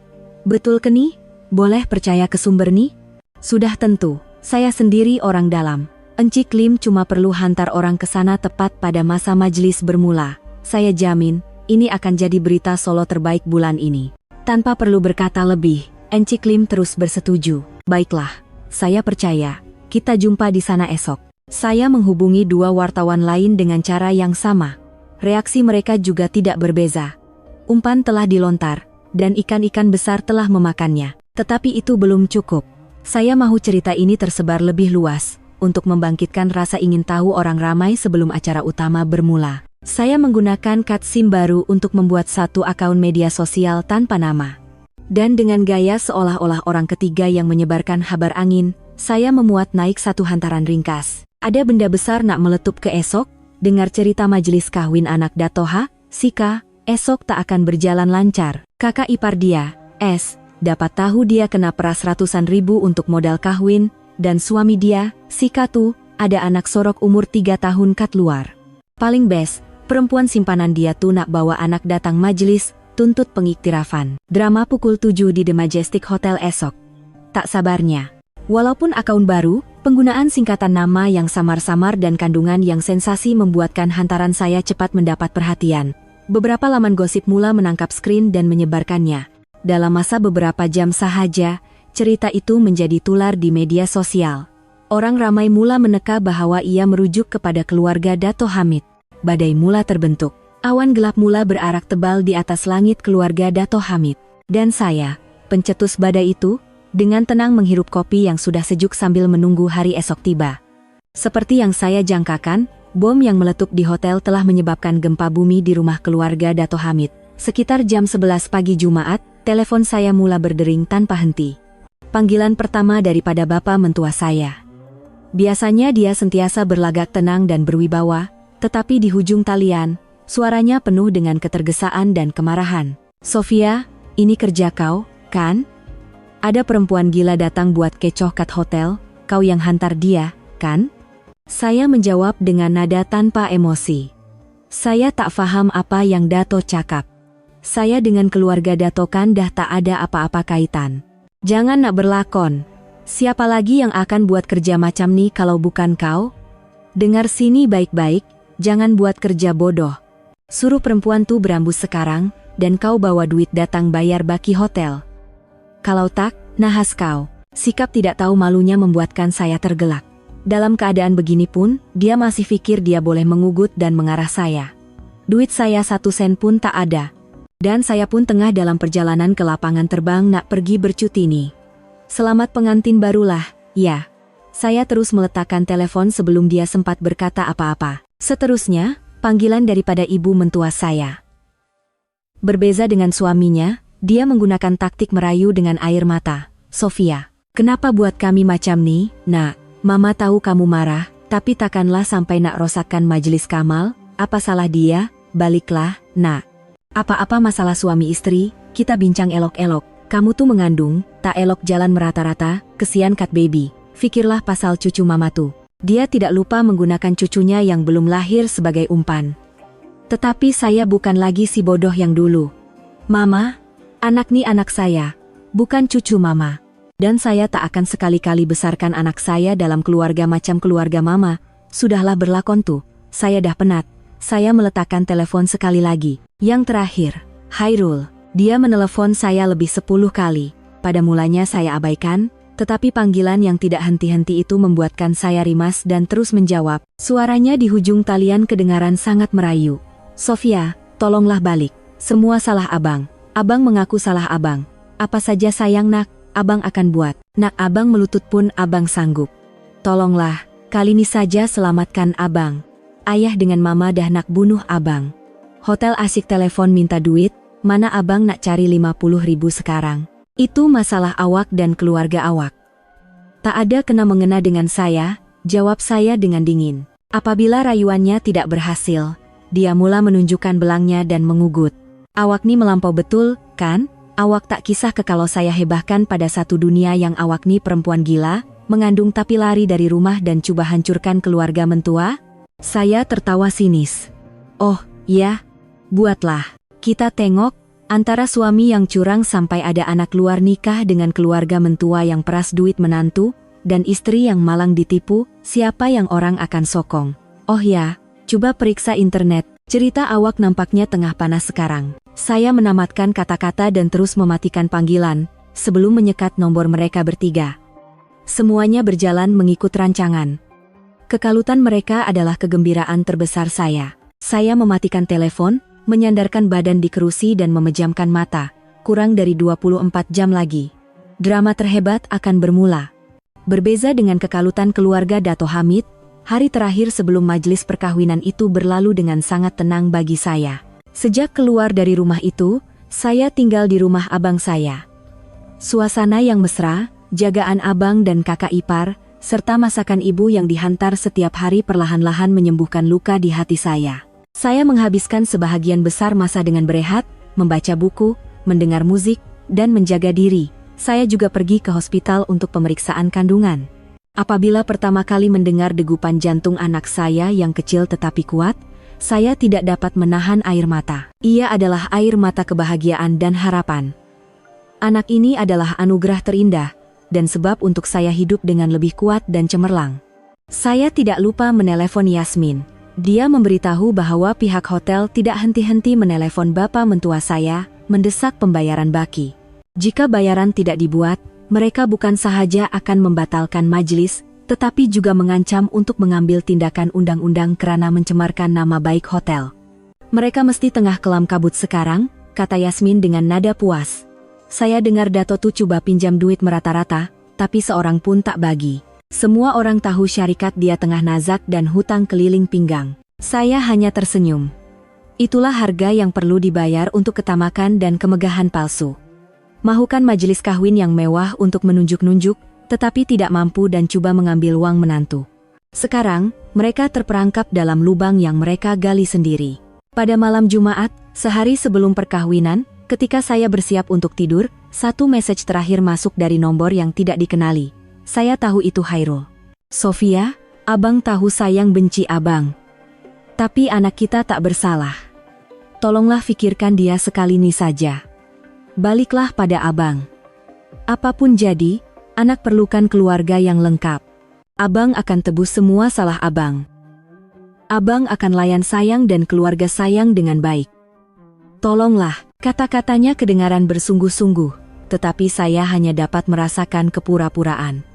"Betul ke nih? Boleh percaya ke sumber nih?" "Sudah tentu, saya sendiri orang dalam. Encik Lim cuma perlu hantar orang ke sana tepat pada masa majelis bermula. Saya jamin, ini akan jadi berita solo terbaik bulan ini." Tanpa perlu berkata lebih, Encik Lim terus bersetuju. Baiklah, saya percaya. Kita jumpa di sana esok. Saya menghubungi dua wartawan lain dengan cara yang sama. Reaksi mereka juga tidak berbeza. Umpan telah dilontar, dan ikan-ikan besar telah memakannya. Tetapi itu belum cukup. Saya mahu cerita ini tersebar lebih luas, untuk membangkitkan rasa ingin tahu orang ramai sebelum acara utama bermula. Saya menggunakan SIM baru untuk membuat satu akun media sosial tanpa nama. Dan dengan gaya seolah-olah orang ketiga yang menyebarkan kabar angin, saya memuat naik satu hantaran ringkas. Ada benda besar nak meletup ke esok, dengar cerita majelis kawin anak Datoha, Sika, esok tak akan berjalan lancar. Kakak ipar dia, S, dapat tahu dia kena peras ratusan ribu untuk modal kawin, dan suami dia, Sika tuh, ada anak sorok umur 3 tahun kat luar. Paling best, perempuan simpanan dia tuh nak bawa anak datang majelis, tuntut pengiktirafan. Drama pukul 7 di The Majestic Hotel esok. Tak sabarnya. Walaupun akun baru, penggunaan singkatan nama yang samar-samar dan kandungan yang sensasi membuatkan hantaran saya cepat mendapat perhatian. Beberapa laman gosip mula menangkap screen dan menyebarkannya. Dalam masa beberapa jam sahaja, cerita itu menjadi tular di media sosial. Orang ramai mula meneka bahwa ia merujuk kepada keluarga Dato Hamid. Badai mula terbentuk. Awan gelap mula berarak tebal di atas langit keluarga Dato Hamid. Dan saya, pencetus badai itu, dengan tenang menghirup kopi yang sudah sejuk sambil menunggu hari esok tiba. Seperti yang saya jangkakan, bom yang meletup di hotel telah menyebabkan gempa bumi di rumah keluarga Dato Hamid. Sekitar jam 11 pagi Jumat, telepon saya mula berdering tanpa henti. Panggilan pertama daripada bapak mentua saya. Biasanya dia sentiasa berlagak tenang dan berwibawa, tetapi di hujung talian, suaranya penuh dengan ketergesaan dan kemarahan. Sofia, ini kerja kau, kan? Ada perempuan gila datang buat kecoh kat hotel, kau yang hantar dia, kan? Saya menjawab dengan nada tanpa emosi. Saya tak faham apa yang Dato cakap. Saya dengan keluarga Dato kan dah tak ada apa-apa kaitan. Jangan nak berlakon. Siapa lagi yang akan buat kerja macam ni kalau bukan kau? Dengar sini baik-baik, jangan buat kerja bodoh. Suruh perempuan tu berambus sekarang, dan kau bawa duit datang bayar baki hotel. Kalau tak, nahas kau. Sikap tidak tahu malunya membuatkan saya tergelak. Dalam keadaan begini pun, dia masih pikir dia boleh mengugut dan mengarah saya. Duit saya 1 sen pun tak ada. Dan saya pun tengah dalam perjalanan ke lapangan terbang nak pergi bercuti nih. Selamat pengantin barulah, ya. Saya terus meletakkan telepon sebelum dia sempat berkata apa-apa. Seterusnya, panggilan daripada ibu mentua saya. Berbeza dengan suaminya, dia menggunakan taktik merayu dengan air mata. Sofia, kenapa buat kami macam nih, nak? Mama tahu kamu marah, tapi takkanlah sampai nak rosakkan majelis Kamal. Apa salah dia? Baliklah, nak. Apa-apa masalah suami istri, kita bincang elok-elok. Kamu tuh mengandung, tak elok jalan merata-rata, kesian kat baby. Fikirlah pasal cucu mama tuh. Dia tidak lupa menggunakan cucunya yang belum lahir sebagai umpan. Tetapi saya bukan lagi si bodoh yang dulu. Mama, anak ni anak saya, bukan cucu mama. Dan saya tak akan sekali-kali besarkan anak saya dalam keluarga macam keluarga mama. Sudahlah berlakon tuh, saya dah penat. Saya meletakkan telepon sekali lagi. Yang terakhir, Hairul. Dia menelepon saya lebih 10 kali. Pada mulanya saya abaikan, tetapi panggilan yang tidak henti-henti itu membuatkan saya rimas dan terus menjawab. Suaranya di hujung talian kedengaran sangat merayu. Sofia, tolonglah balik. Semua salah abang. Abang mengaku salah abang. Apa saja sayang nak, abang akan buat. Nak abang melutut pun abang sanggup. Tolonglah, kali ini saja selamatkan abang. Ayah dengan mama dah nak bunuh abang. Hotel asik telepon minta duit, mana abang nak cari 50 ribu sekarang. Itu masalah awak dan keluarga awak. Tak ada kena-mengena dengan saya, jawab saya dengan dingin. Apabila rayuannya tidak berhasil, dia mula menunjukkan belangnya dan mengugut. Awak ni melampau betul, kan? Awak tak kisah ke kalau saya hebahkan pada satu dunia yang awak ni perempuan gila, mengandung tapi lari dari rumah dan coba hancurkan keluarga mentua? Saya tertawa sinis. Oh, ya. Buatlah. Kita tengok, antara suami yang curang sampai ada anak luar nikah dengan keluarga mentua yang peras duit menantu, dan istri yang malang ditipu, siapa yang orang akan sokong? Oh ya, coba periksa internet, cerita awak nampaknya tengah panas sekarang. Saya menamatkan kata-kata dan terus mematikan panggilan, sebelum menyekat nomor mereka bertiga. Semuanya berjalan mengikut rancangan. Kekalutan mereka adalah kegembiraan terbesar saya. Saya mematikan telepon, menyandarkan badan di kerusi dan memejamkan mata. Kurang dari 24 jam lagi. Drama terhebat akan bermula. Berbeza dengan kekalutan keluarga Dato Hamid, hari terakhir sebelum majelis perkawinan itu berlalu dengan sangat tenang bagi saya. Sejak keluar dari rumah itu, saya tinggal di rumah abang saya. Suasana yang mesra, jagaan abang dan kakak ipar, serta masakan ibu yang dihantar setiap hari perlahan-lahan menyembuhkan luka di hati saya. Saya menghabiskan sebahagian besar masa dengan berehat, membaca buku, mendengar musik, dan menjaga diri. Saya juga pergi ke hospital untuk pemeriksaan kandungan. Apabila pertama kali mendengar degupan jantung anak saya yang kecil tetapi kuat, saya tidak dapat menahan air mata. Ia adalah air mata kebahagiaan dan harapan. Anak ini adalah anugerah terindah, dan sebab untuk saya hidup dengan lebih kuat dan cemerlang. Saya tidak lupa menelepon Yasmin. Dia memberitahu bahwa pihak hotel tidak henti-henti menelepon bapak mentua saya, mendesak pembayaran baki. Jika bayaran tidak dibuat, mereka bukan sahaja akan membatalkan majelis, tetapi juga mengancam untuk mengambil tindakan undang-undang karena mencemarkan nama baik hotel. Mereka mesti tengah kelam kabut sekarang, kata Yasmin dengan nada puas. Saya dengar Dato tuh coba pinjam duit merata-rata, tapi seorang pun tak bagi. Semua orang tahu syarikat dia tengah nazak dan hutang keliling pinggang. Saya hanya tersenyum. Itulah harga yang perlu dibayar untuk ketamakan dan kemegahan palsu. Mahukan majelis kawin yang mewah untuk menunjuk-nunjuk, tetapi tidak mampu dan coba mengambil uang menantu. Sekarang, mereka terperangkap dalam lubang yang mereka gali sendiri. Pada malam Jumat, sehari sebelum perkawinan, ketika saya bersiap untuk tidur, satu message terakhir masuk dari nomor yang tidak dikenali. Saya tahu itu Hairul. Sofia, abang tahu sayang benci abang. Tapi anak kita tak bersalah. Tolonglah pikirkan dia sekali ini saja. Baliklah pada abang. Apapun jadi, anak perlukan keluarga yang lengkap. Abang akan tebus semua salah abang. Abang akan layan sayang dan keluarga sayang dengan baik. Tolonglah, kata-katanya kedengaran bersungguh-sungguh, tetapi saya hanya dapat merasakan kepura-puraan.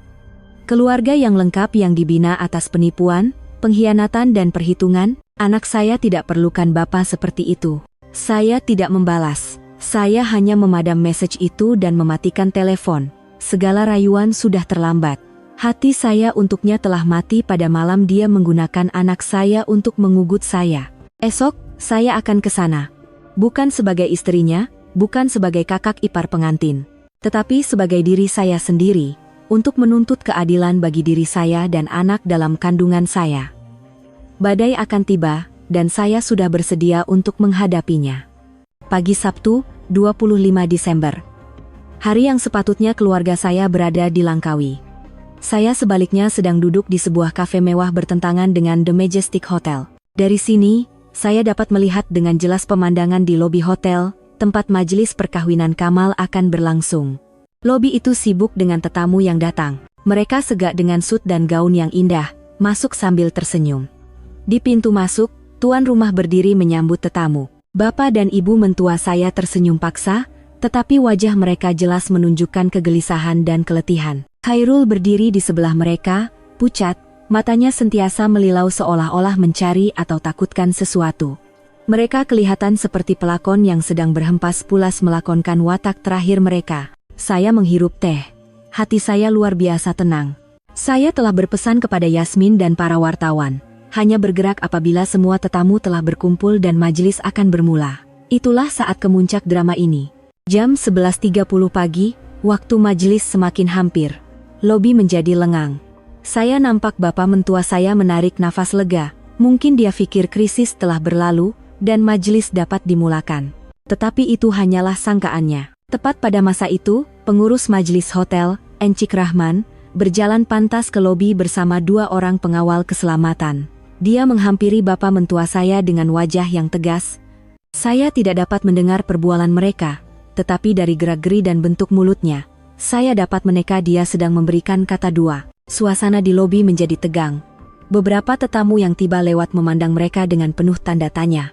Keluarga yang lengkap yang dibina atas penipuan, pengkhianatan dan perhitungan, anak saya tidak perlukan bapak seperti itu. Saya tidak membalas. Saya hanya memadam message itu dan mematikan telepon. Segala rayuan sudah terlambat. Hati saya untuknya telah mati pada malam dia menggunakan anak saya untuk mengugut saya. Esok, saya akan ke sana. Bukan sebagai istrinya, bukan sebagai kakak ipar pengantin, tetapi sebagai diri saya sendiri, untuk menuntut keadilan bagi diri saya dan anak dalam kandungan saya. Badai akan tiba, dan saya sudah bersedia untuk menghadapinya. Pagi Sabtu, 25 Desember. Hari yang sepatutnya keluarga saya berada di Langkawi. Saya sebaliknya sedang duduk di sebuah kafe mewah bertentangan dengan The Majestic Hotel. Dari sini, saya dapat melihat dengan jelas pemandangan di lobi hotel, tempat majelis perkawinan Kamal akan berlangsung. Lobi itu sibuk dengan tetamu yang datang. Mereka segak dengan sut dan gaun yang indah, masuk sambil tersenyum. Di pintu masuk, tuan rumah berdiri menyambut tetamu. Bapak dan ibu mentua saya tersenyum paksa, tetapi wajah mereka jelas menunjukkan kegelisahan dan keletihan. Khairul berdiri di sebelah mereka, pucat, matanya sentiasa melilau seolah-olah mencari atau takutkan sesuatu. Mereka kelihatan seperti pelakon yang sedang berhempas pulas melakonkan watak terakhir mereka. Saya menghirup teh. Hati saya luar biasa tenang. Saya telah berpesan kepada Yasmin dan para wartawan. Hanya bergerak apabila semua tetamu telah berkumpul dan majelis akan bermula. Itulah saat kemuncak drama ini. Jam 11.30 pagi, waktu majelis semakin hampir. Lobi menjadi lengang. Saya nampak bapak mentua saya menarik nafas lega. Mungkin dia pikir krisis telah berlalu, dan majelis dapat dimulakan. Tetapi itu hanyalah sangkaannya. Tepat pada masa itu, pengurus majelis hotel, Encik Rahman, berjalan pantas ke lobi bersama 2 orang pengawal keselamatan. Dia menghampiri bapak mentua saya dengan wajah yang tegas. Saya tidak dapat mendengar perbualan mereka, tetapi dari gerak-geri dan bentuk mulutnya, saya dapat meneka dia sedang memberikan kata dua. Suasana di lobi menjadi tegang. Beberapa tetamu yang tiba lewat memandang mereka dengan penuh tanda tanya.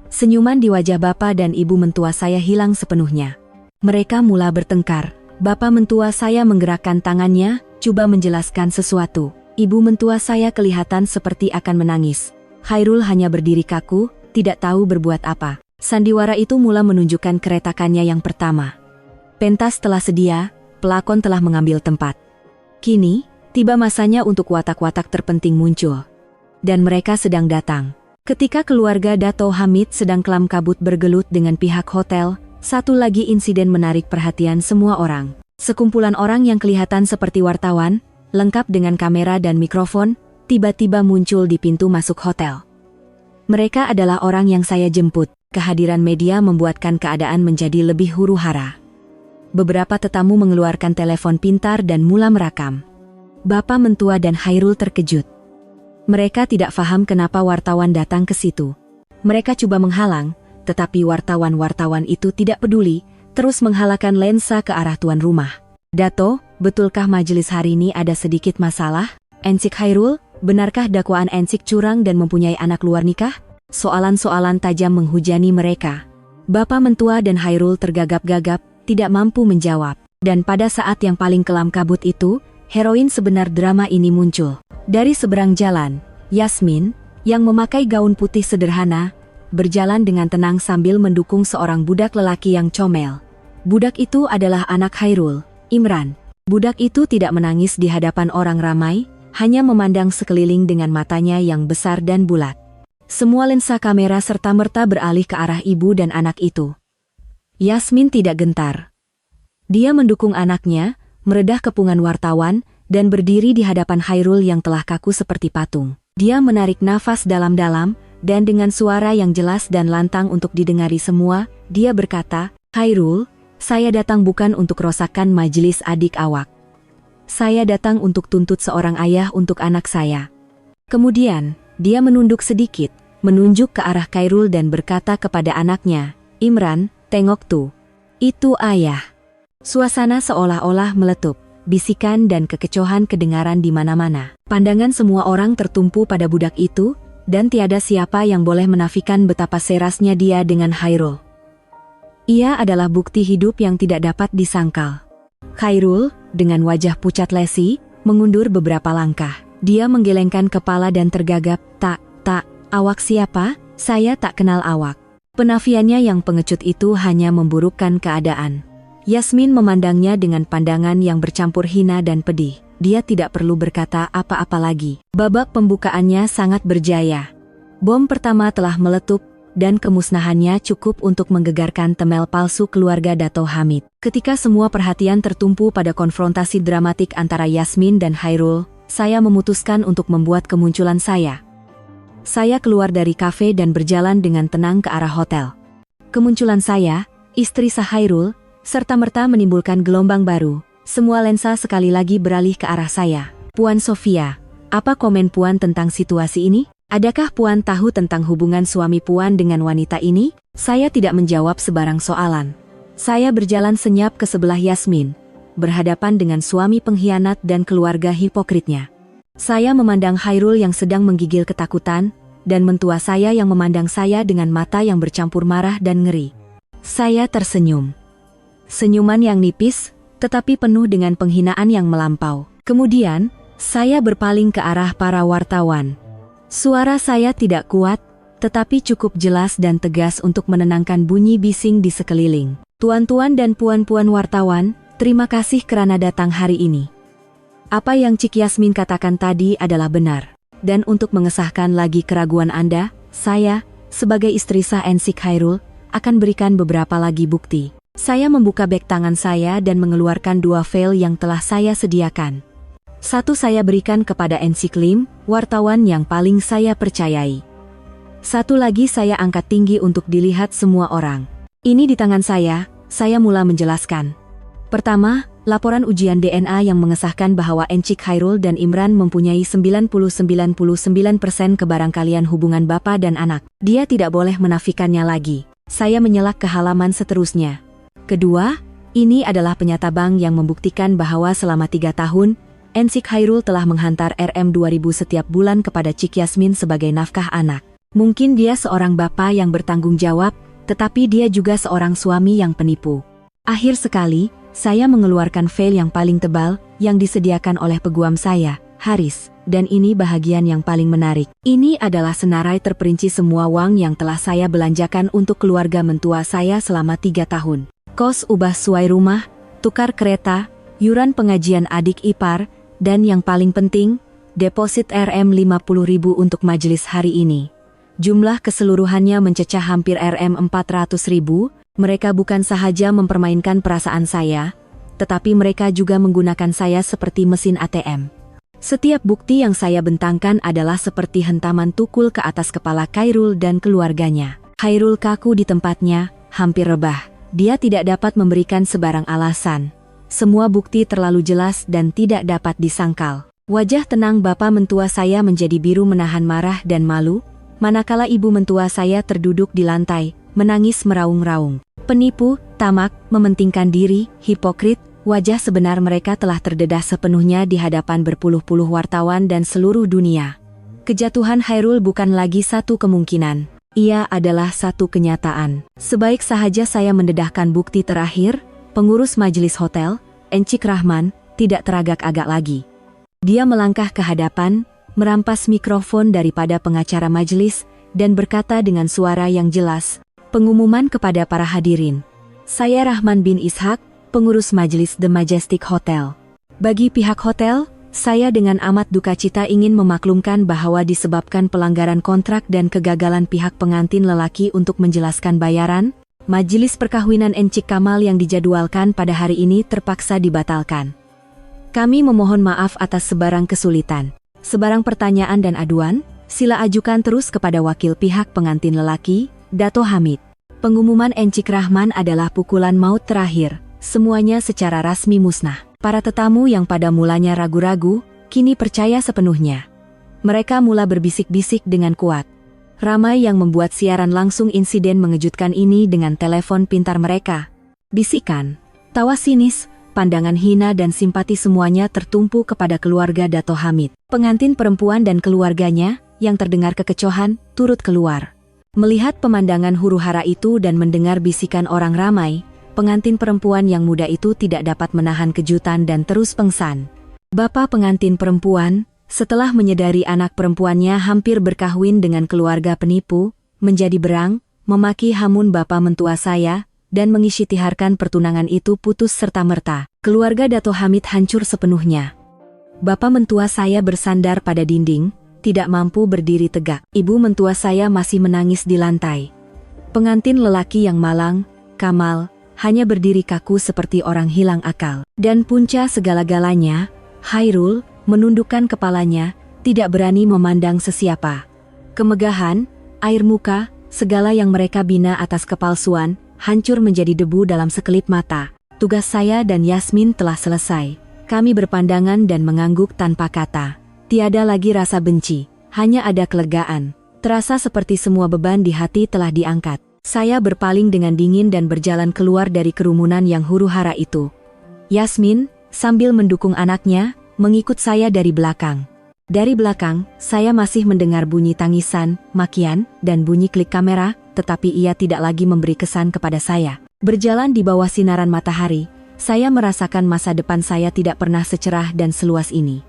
Senyuman di wajah bapak dan ibu mentua saya hilang sepenuhnya. Mereka mula bertengkar. Bapak mentua saya menggerakkan tangannya, coba menjelaskan sesuatu. Ibu mentua saya kelihatan seperti akan menangis. Khairul hanya berdiri kaku, tidak tahu berbuat apa. Sandiwara itu mula menunjukkan keretakannya yang pertama. Pentas telah sedia, pelakon telah mengambil tempat. Kini, tiba masanya untuk watak-watak terpenting muncul. Dan mereka sedang datang. Ketika keluarga Dato Hamid sedang kelam kabut bergelut dengan pihak hotel, satu lagi insiden menarik perhatian semua orang. Sekumpulan orang yang kelihatan seperti wartawan, lengkap dengan kamera dan mikrofon, tiba-tiba muncul di pintu masuk hotel. Mereka adalah orang yang saya jemput. Kehadiran media membuatkan keadaan menjadi lebih huru-hara. Beberapa tetamu mengeluarkan telepon pintar dan mula merekam. Bapak mentua dan Khairul terkejut. Mereka tidak paham kenapa wartawan datang ke situ. Mereka coba menghalang, tetapi wartawan-wartawan itu tidak peduli, terus menghalakan lensa ke arah tuan rumah. Dato, betulkah majelis hari ini ada sedikit masalah? Encik Khairul, benarkah dakwaan Encik curang dan mempunyai anak luar nikah? Soalan-soalan tajam menghujani mereka. Bapak mentua dan Khairul tergagap-gagap, tidak mampu menjawab. Dan pada saat yang paling kelam kabut itu, heroin sebenar drama ini muncul. Dari seberang jalan, Yasmin, yang memakai gaun putih sederhana, berjalan dengan tenang sambil mendukung seorang budak lelaki yang comel. Budak itu adalah anak Khairul, Imran. Budak itu tidak menangis di hadapan orang ramai, hanya memandang sekeliling dengan matanya yang besar dan bulat. Semua lensa kamera serta-merta beralih ke arah ibu dan anak itu. Yasmin tidak gentar. Dia mendukung anaknya, meredah kepungan wartawan, dan berdiri di hadapan Khairul yang telah kaku seperti patung. Dia menarik nafas dalam-dalam, dan dengan suara yang jelas dan lantang untuk didengari semua, dia berkata, "Khairul, saya datang bukan untuk rosakkan majelis adik awak. Saya datang untuk tuntut seorang ayah untuk anak saya." Kemudian, dia menunduk sedikit, menunjuk ke arah Khairul dan berkata kepada anaknya, "Imran, tengok tuh. Itu ayah." Suasana seolah-olah meletup. Bisikan dan kekecohan kedengaran di mana-mana. Pandangan semua orang tertumpu pada budak itu, dan tiada siapa yang boleh menafikan betapa serasnya dia dengan Khairul. Ia adalah bukti hidup yang tidak dapat disangkal. Khairul, dengan wajah pucat lesi, mengundur beberapa langkah. Dia menggelengkan kepala dan tergagap, Tak, awak siapa? Saya tak kenal awak." Penafiannya yang pengecut itu hanya memburukkan keadaan. Yasmin memandangnya dengan pandangan yang bercampur hina dan pedih. Dia tidak perlu berkata apa-apa lagi. Babak pembukaannya sangat berjaya. Bom pertama telah meletup, dan kemusnahannya cukup untuk menggegarkan temel palsu keluarga Dato Hamid. Ketika semua perhatian tertumpu pada konfrontasi dramatik antara Yasmin dan Khairul, saya memutuskan untuk membuat kemunculan saya. Saya keluar dari kafe dan berjalan dengan tenang ke arah hotel. Kemunculan saya, istri sah Khairul, serta-merta menimbulkan gelombang baru. Semua lensa sekali lagi beralih ke arah saya. "Puan Sofia, apa komen Puan tentang situasi ini? Adakah Puan tahu tentang hubungan suami Puan dengan wanita ini?" Saya tidak menjawab sebarang soalan. Saya berjalan senyap ke sebelah Yasmin, berhadapan dengan suami pengkhianat dan keluarga hipokritnya. Saya memandang Khairul yang sedang menggigil ketakutan, dan mentua saya yang memandang saya dengan mata yang bercampur marah dan ngeri. Saya tersenyum. Senyuman yang nipis, tetapi penuh dengan penghinaan yang melampau. Kemudian, saya berpaling ke arah para wartawan. Suara saya tidak kuat, tetapi cukup jelas dan tegas untuk menenangkan bunyi bising di sekeliling. "Tuan-tuan dan puan-puan wartawan, terima kasih kerana datang hari ini. Apa yang Cik Yasmin katakan tadi adalah benar. Dan untuk mengesahkan lagi keraguan Anda, saya, sebagai istri sah Encik Khairul, akan berikan beberapa lagi bukti." Saya membuka beg tangan saya dan mengeluarkan 2 file yang telah saya sediakan. Satu saya berikan kepada Encik Lim, wartawan yang paling saya percayai. Satu lagi saya angkat tinggi untuk dilihat semua orang. Ini di tangan saya mula menjelaskan. Pertama, laporan ujian DNA yang mengesahkan bahwa Encik Khairul dan Imran mempunyai 99% kebarangkalian hubungan bapa dan anak. Dia tidak boleh menafikannya lagi. Saya menyelak ke halaman seterusnya. Kedua, ini adalah penyata bank yang membuktikan bahwa selama 3 tahun, Encik Khairul telah menghantar Rm2.000 setiap bulan kepada Cik Yasmin sebagai nafkah anak. Mungkin dia seorang bapa yang bertanggung jawab, tetapi dia juga seorang suami yang penipu. Akhir sekali, Saya mengeluarkan file yang paling tebal yang disediakan oleh peguam saya, Haris, dan ini bahagian yang paling menarik. Ini adalah senarai terperinci semua uang yang telah saya belanjakan untuk keluarga mentua saya selama 3 tahun. Kos ubah sesuai rumah, tukar kereta, yuran pengajian adik ipar, dan yang paling penting, deposit Rp50.000 untuk majelis hari ini. Jumlah keseluruhannya mencecah hampir Rp400.000. Mereka bukan sahaja mempermainkan perasaan saya, tetapi mereka juga menggunakan saya seperti mesin ATM. Setiap bukti yang saya bentangkan adalah seperti hentaman tukul ke atas kepala Khairul dan keluarganya. Khairul kaku di tempatnya, hampir rebah. Dia tidak dapat memberikan sebarang alasan. Semua bukti terlalu jelas dan tidak dapat disangkal. Wajah tenang Bapak mentua saya menjadi biru menahan marah dan malu, manakala ibu mentua saya terduduk di lantai, menangis meraung-raung. Penipu, tamak, mementingkan diri, hipokrit, wajah sebenar mereka telah terdedah sepenuhnya di hadapan berpuluh-puluh wartawan dan seluruh dunia. Kejatuhan Khairul bukan lagi satu kemungkinan. Ia adalah satu kenyataan. Sebaik sahaja saya mendedahkan bukti terakhir, pengurus majelis hotel, Encik Rahman, tidak teragak-agak lagi. Dia melangkah ke hadapan, merampas mikrofon daripada pengacara majelis, dan berkata dengan suara yang jelas, "Pengumuman kepada para hadirin. Saya Rahman bin Ishak, pengurus majelis The Majestic Hotel. Bagi pihak hotel, saya dengan amat duka cita ingin memaklumkan bahwa disebabkan pelanggaran kontrak dan kegagalan pihak pengantin lelaki untuk menjelaskan bayaran, majelis perkawinan Encik Kamal yang dijadwalkan pada hari ini terpaksa dibatalkan. Kami memohon maaf atas sebarang kesulitan. Sebarang pertanyaan dan aduan, sila ajukan terus kepada wakil pihak pengantin lelaki, Dato Hamid." Pengumuman Encik Rahman adalah pukulan maut terakhir, semuanya secara rasmi musnah. Para tetamu yang pada mulanya ragu-ragu, kini percaya sepenuhnya. Mereka mula berbisik-bisik dengan kuat. Ramai yang membuat siaran langsung insiden mengejutkan ini dengan telepon pintar mereka. Bisikan, tawa sinis, pandangan hina dan simpati semuanya tertumpu kepada keluarga Dato Hamid. Pengantin perempuan dan keluarganya, yang terdengar kekecohan, turut keluar. Melihat pemandangan huru-hara itu dan mendengar bisikan orang ramai, pengantin perempuan yang muda itu tidak dapat menahan kejutan dan terus pengsan. Bapak pengantin perempuan, setelah menyadari anak perempuannya hampir berkahwin dengan keluarga penipu, menjadi berang, memaki hamun bapak mentua saya, dan mengisytiharkan pertunangan itu putus serta-merta. Keluarga Dato Hamid hancur sepenuhnya. Bapak mentua saya bersandar pada dinding, tidak mampu berdiri tegak. Ibu mentua saya masih menangis di lantai. Pengantin lelaki yang malang, Kamal, hanya berdiri kaku seperti orang hilang akal. Dan punca segala-galanya, Khairul, menundukkan kepalanya, tidak berani memandang sesiapa. Kemegahan, air muka, segala yang mereka bina atas kepalsuan, hancur menjadi debu dalam sekelip mata. Tugas saya dan Yasmin telah selesai. Kami berpandangan dan mengangguk tanpa kata. Tiada lagi rasa benci, hanya ada kelegaan. Terasa seperti semua beban di hati telah diangkat. Saya berpaling dengan dingin dan berjalan keluar dari kerumunan yang huru-hara itu. Yasmin, sambil mendukung anaknya, mengikut saya dari belakang. Dari belakang, saya masih mendengar bunyi tangisan, makian, dan bunyi klik kamera, tetapi ia tidak lagi memberi kesan kepada saya. Berjalan di bawah sinaran matahari, saya merasakan masa depan saya tidak pernah secerah dan seluas ini.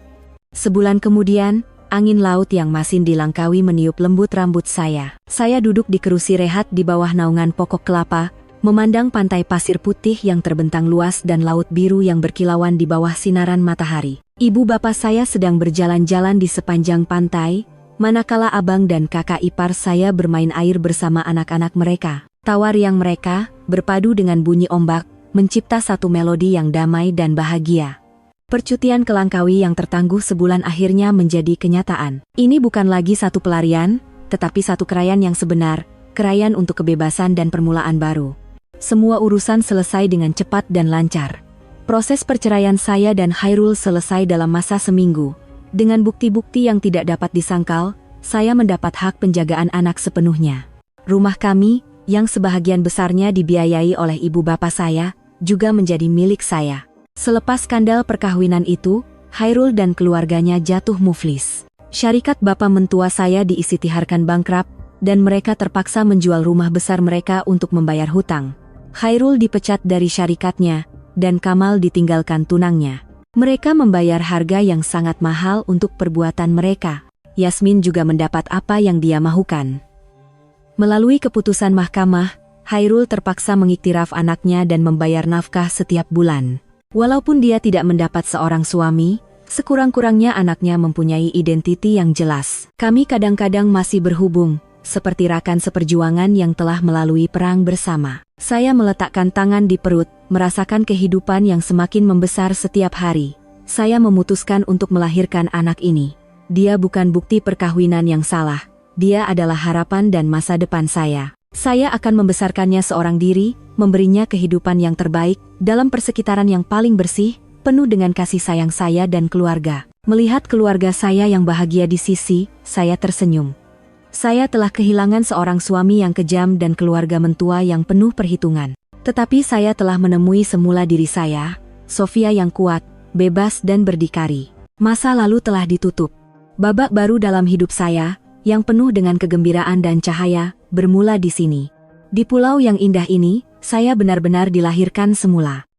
Sebulan kemudian, angin laut yang masin di Langkawi meniup lembut rambut saya. Saya duduk di kerusi rehat di bawah naungan pokok kelapa, memandang pantai pasir putih yang terbentang luas dan laut biru yang berkilauan di bawah sinaran matahari. Ibu bapak saya sedang berjalan-jalan di sepanjang pantai, manakala abang dan kakak ipar saya bermain air bersama anak-anak mereka. Tawa riang mereka, berpadu dengan bunyi ombak, mencipta satu melodi yang damai dan bahagia. Percutian ke Langkawi yang tertangguh sebulan akhirnya menjadi kenyataan. Ini bukan lagi satu pelarian, tetapi satu kerayaan yang sebenar, kerayaan untuk kebebasan dan permulaan baru. Semua urusan selesai dengan cepat dan lancar. Proses perceraian saya dan Khairul selesai dalam masa seminggu. Dengan bukti-bukti yang tidak dapat disangkal, saya mendapat hak penjagaan anak sepenuhnya. Rumah kami, yang sebahagian besarnya dibiayai oleh ibu bapak saya, juga menjadi milik saya. Selepas skandal perkawinan itu, Khairul dan keluarganya jatuh muflis. Syarikat bapak mentua saya diisytiharkan bangkrut, dan mereka terpaksa menjual rumah besar mereka untuk membayar hutang. Khairul dipecat dari syarikatnya, dan Kamal ditinggalkan tunangnya. Mereka membayar harga yang sangat mahal untuk perbuatan mereka. Yasmin juga mendapat apa yang dia mahukan. Melalui keputusan mahkamah, Hairul terpaksa mengiktiraf anaknya dan membayar nafkah setiap bulan. Walaupun dia tidak mendapat seorang suami, sekurang-kurangnya anaknya mempunyai identiti yang jelas. Kami kadang-kadang masih berhubung, seperti rakan seperjuangan yang telah melalui perang bersama. Saya meletakkan tangan di perut, merasakan kehidupan yang semakin membesar setiap hari. Saya memutuskan untuk melahirkan anak ini. Dia bukan bukti perkawinan yang salah. Dia adalah harapan dan masa depan saya. Saya akan membesarkannya seorang diri, memberinya kehidupan yang terbaik, dalam persekitaran yang paling bersih, penuh dengan kasih sayang saya dan keluarga. Melihat keluarga saya yang bahagia di sisi, saya tersenyum. Saya telah kehilangan seorang suami yang kejam dan keluarga mentua yang penuh perhitungan. Tetapi saya telah menemui semula diri saya, Sofia yang kuat, bebas dan berdikari. Masa lalu telah ditutup. Babak baru dalam hidup saya, yang penuh dengan kegembiraan dan cahaya, bermula di sini. Di pulau yang indah ini, saya benar-benar dilahirkan semula.